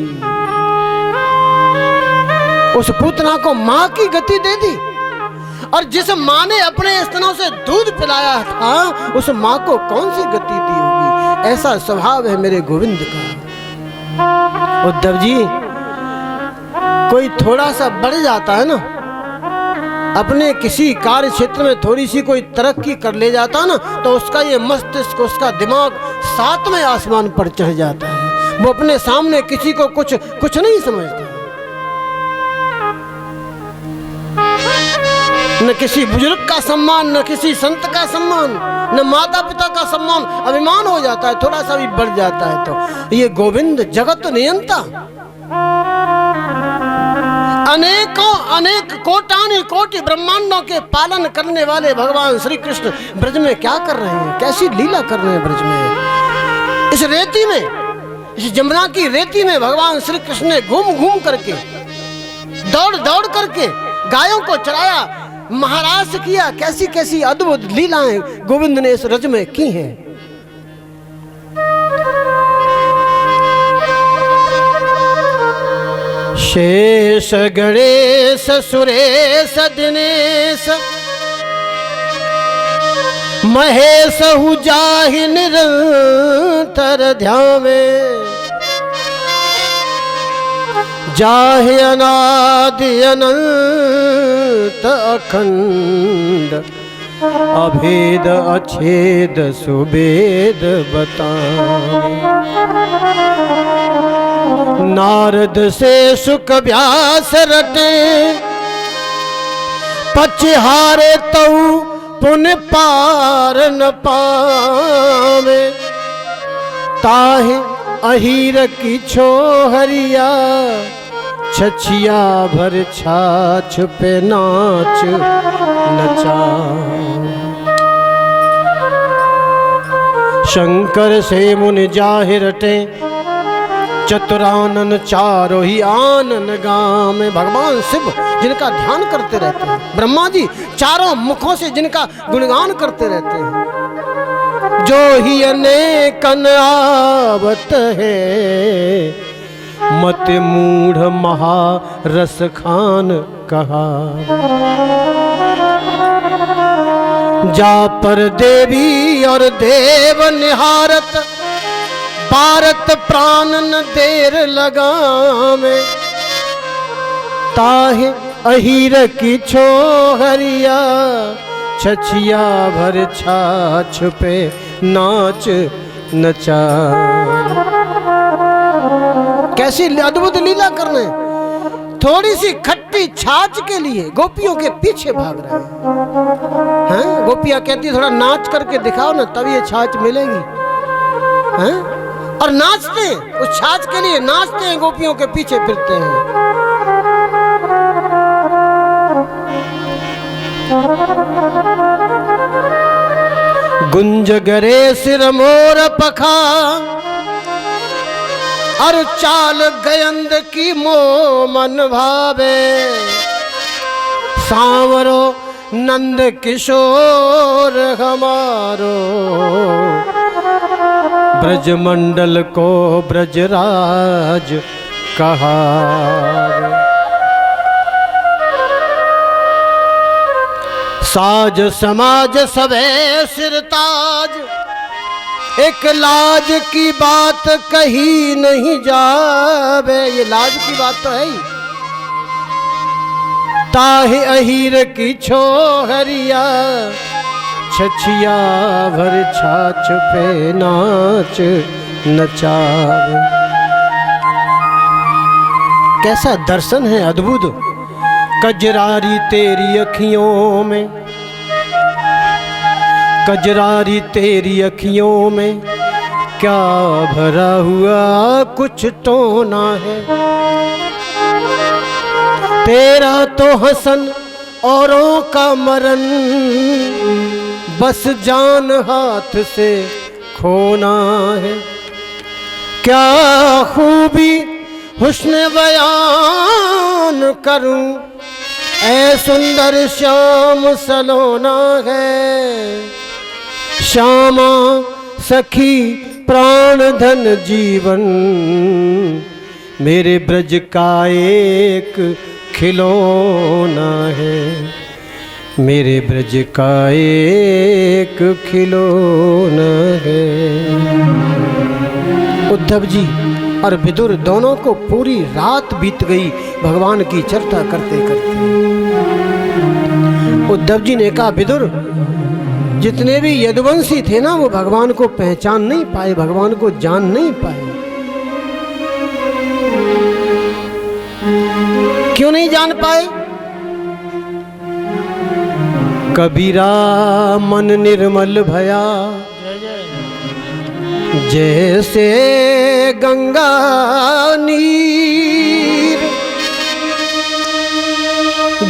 उस पूतना को मां की गति दे दी। और जिस मां ने अपने स्तनों से दूध पिलाया था, उस मां को कौन सी गति दी होगी। ऐसा स्वभाव है मेरे गोविंद का। उद्धव जी, कोई थोड़ा सा बढ़ जाता है ना, अपने किसी कार्य क्षेत्र में थोड़ी सी कोई तरक्की कर ले जाता ना, तो उसका ये मस्तिष्क, उसका दिमाग 7वें आसमान पर चढ़ जाता है। वो अपने सामने किसी को कुछ नहीं समझता, न किसी बुजुर्ग का सम्मान, न किसी संत का सम्मान, न माता पिता का सम्मान। अभिमान हो जाता है, थोड़ा सा भी बढ़ जाता है तो। ये गोविंद जगत नियंता, अनेकों अनेक कोटानी कोटि ब्रह्मांडों के पालन करने वाले भगवान श्री कृष्ण ब्रज में क्या कर रहे हैं, कैसी लीला कर रहे हैं ब्रज में। इस रेती में, इस जमुना की रेती में भगवान श्री कृष्ण ने घूम घूम करके, दौड़ दौड़ करके गायों को चराया, महाराज किया। कैसी कैसी अद्भुत लीलाएं गोविंद ने इस रज में की हैं। शेष गणेश सुरेश दिनेश महेश हु जाहि निरंतर ध्यावे जाहि अनादि अनंत अखंड अभेद अछेद सुबेद बतावे। नारद से सुख व्यास रटे पछहारे तऊ पुन पार न पावे ताहि अहीर की छोहरिया छछिया भर छाछ पे नाच नचा। शंकर से मुनि जाहिर टे चतुरानन चारों ही आनन गाम में भगवान शिव जिनका ध्यान करते रहते हैं, ब्रह्मा जी चारों मुखों से जिनका गुणगान करते रहते हैं। जो ही अनेकन आवत है मत मूढ़ महारस खान कहा। जा पर देवी और देव निहारत भारत प्राण न देर लगावे ताहे अहीर की छोहरिया छछिया भर छाछ पे नाच नचा। कैसी अद्भुत लीला करने, थोड़ी सी खट्टी छाछ के लिए गोपियों के पीछे भाग रहे हैं। गोपियां कहती थोड़ा नाच करके दिखाओ ना तब ये छाछ मिलेगी हैं? और नाचते हैं उस छाछ के लिए, नाचते हैं गोपियों के पीछे फिरते हैं। गुंज गरे सिर मोर पखा और चाल गयंद की मो मन भावे सांवरो नंद किशोर हमारो ब्रजमंडल को ब्रजराज कहा। साज समाज सबे सिरताज एक लाज की बात कही नहीं जावे। ये लाज की बात तो है ही। ताहि अहीर की छोहरिया छछिया भर छाछ पे नाच नचावे। कैसा दर्शन है अद्भुत। कजरारी तेरी अखियों में, कजरारी तेरी अखियों में क्या भरा हुआ कुछ तो ना है। तेरा तो हसन औरों का मरन बस जान हाथ से खोना है। क्या खूबी हुस्न बयान करूं ऐ सुंदर श्याम सलोना है। श्यामा सखी प्राण धन जीवन मेरे ब्रज का एक खिलौना है। मेरे ब्रज का एक खिलौना है। उद्धव जी और विदुर दोनों को पूरी रात बीत गई भगवान की चर्चा करते करते। उद्धव जी ने कहा विदुर जितने भी यदुवंशी थे ना वो भगवान को पहचान नहीं पाए, भगवान को जान नहीं पाए। क्यों नहीं जान पाए? कबीरा मन निर्मल भया जैसे गंगा नीर।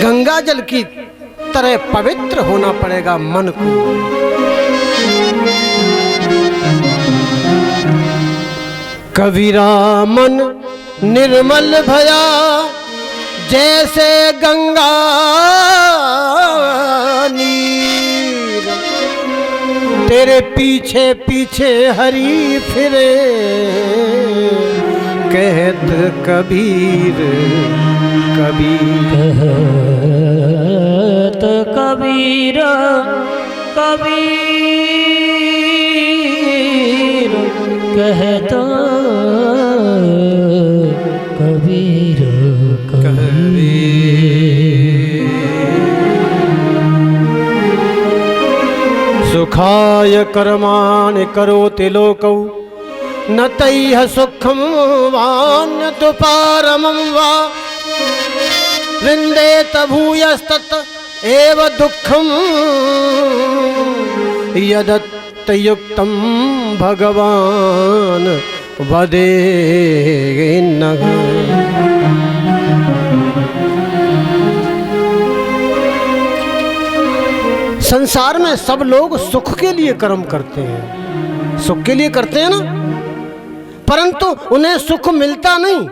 गंगा जल की तरह पवित्र होना पड़ेगा मन को। कबीरा मन निर्मल भया जैसे गंगा नीर। तेरे पीछे पीछे हरि फिरे कहत कबीर कबीर। कहत कबीर कबीर कहत कबीर सुखाय कर्माणि करोति लोकौ न तैह सुखम वान्यतु पारमं वा विन्देत भूयस्तत एव दुःखम यदत्तयुक्तं भगवान वदेन्नः। संसार में सब लोग सुख के लिए कर्म करते हैं, सुख के लिए करते हैं ना, परंतु उन्हें सुख मिलता नहीं,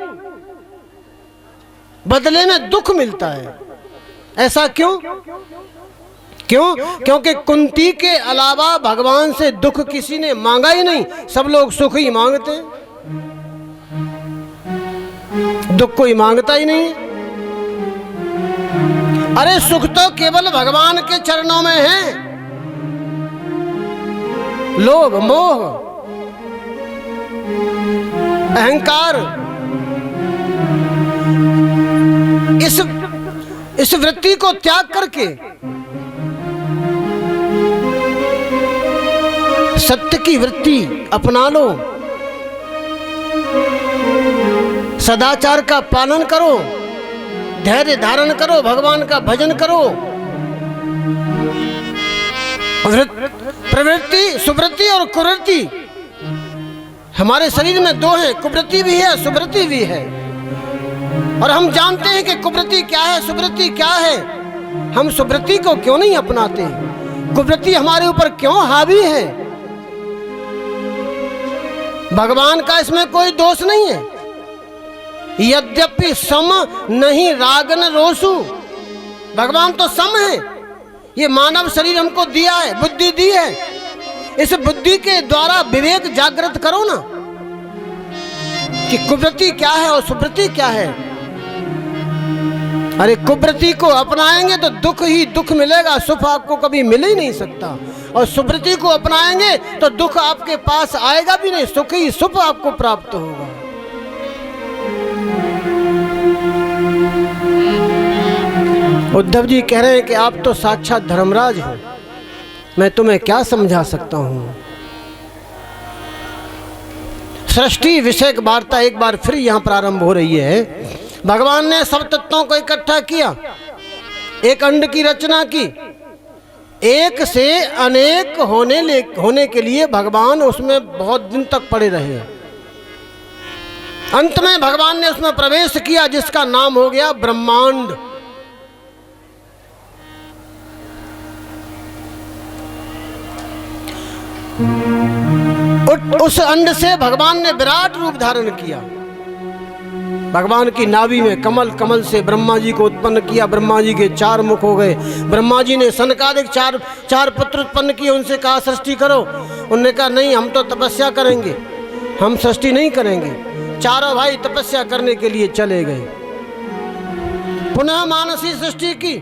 बदले में दुख मिलता है। ऐसा क्यों? क्योंकि कुंती के अलावा भगवान से दुख किसी ने मांगा ही नहीं, सब लोग सुख ही मांगते हैं, दुख कोई मांगता ही नहीं। अरे सुख तो केवल भगवान के चरणों में है। लोभ, मोह, अहंकार, इस वृत्ति को त्याग करके सत्य की वृत्ति अपना लो, सदाचार का पालन करो, धैर्य धारण करो, भगवान का भजन करो। प्रवृत्ति, सुवृत्ति और कुवृत्ति हमारे शरीर में दो हैं, कुवृत्ति भी है, सुवृत्ति भी है। और हम जानते हैं कि कुवृत्ति क्या है, सुवृत्ति क्या है। हम सुवृत्ति को क्यों नहीं अपनाते? कुवृत्ति हमारे ऊपर क्यों हावी है? भगवान का इसमें कोई दोष नहीं है। यद्यपि सम नहीं रागन रोसु, भगवान तो सम है। ये मानव शरीर हमको दिया है, बुद्धि दी है, इस बुद्धि के द्वारा विवेक जागृत करो ना कि कुवृत्ति क्या है और सुवृत्ति क्या है। अरे कुवृत्ति को अपनाएंगे तो दुख ही दुख मिलेगा, सुख आपको कभी मिल ही नहीं सकता। और सुवृत्ति को अपनाएंगे तो दुख आपके पास आएगा भी नहीं, सुख ही सुख आपको प्राप्त होगा। उद्धव जी कह रहे हैं कि आप तो साक्षात धर्मराज हो, मैं तुम्हें क्या समझा सकता हूं। सृष्टि विषयक वार्ता एक बार फिर यहां प्रारंभ हो रही है। भगवान ने सब तत्वों को इकट्ठा किया, एक अंड की रचना की, एक से अनेक होने के लिए भगवान उसमें बहुत दिन तक पड़े रहे। अंत में भगवान ने उसमें प्रवेश किया जिसका नाम हो गया ब्रह्मांड। उस अंड से भगवान ने विराट रूप धारण किया। भगवान की नाभि में कमल, कमल से ब्रह्मा जी को उत्पन्न किया। ब्रह्मा जी के 4 मुख हो गए। ब्रह्मा जी ने सनकादिक चार पुत्र उत्पन्न किए। उनसे कहा सृष्टि करो, उन्होंने कहा नहीं, हम तो तपस्या करेंगे, हम सृष्टि नहीं करेंगे। चारों भाई तपस्या करने के लिए चले गए। पुनः मानसी सृष्टि की।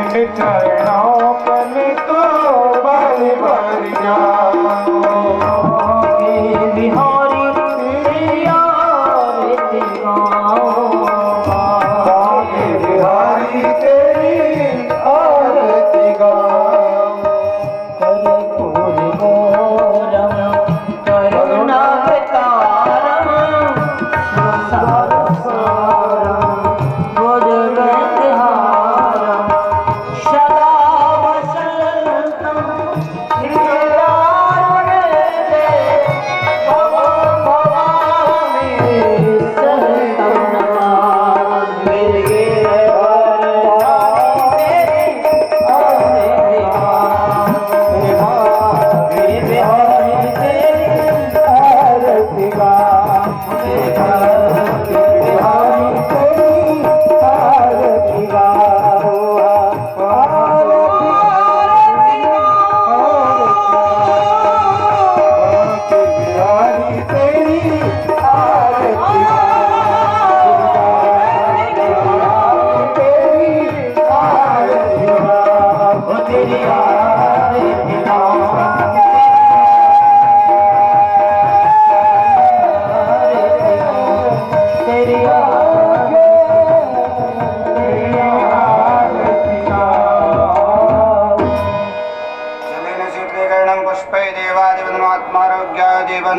तेरे चरणों पर तो बारी बारी जाऊं बिहारी तेरी आरती गाऊं बिहारी तेरी आरती गाऊं कर्पूर गौरम करुणावतारम संसारसारम बुद्धगंधहारम सदा वसंतम हृदयारुणे भवं भवामि सततं नमामि पुष्पै देवादिवन्मात्मारोग्याय देवन्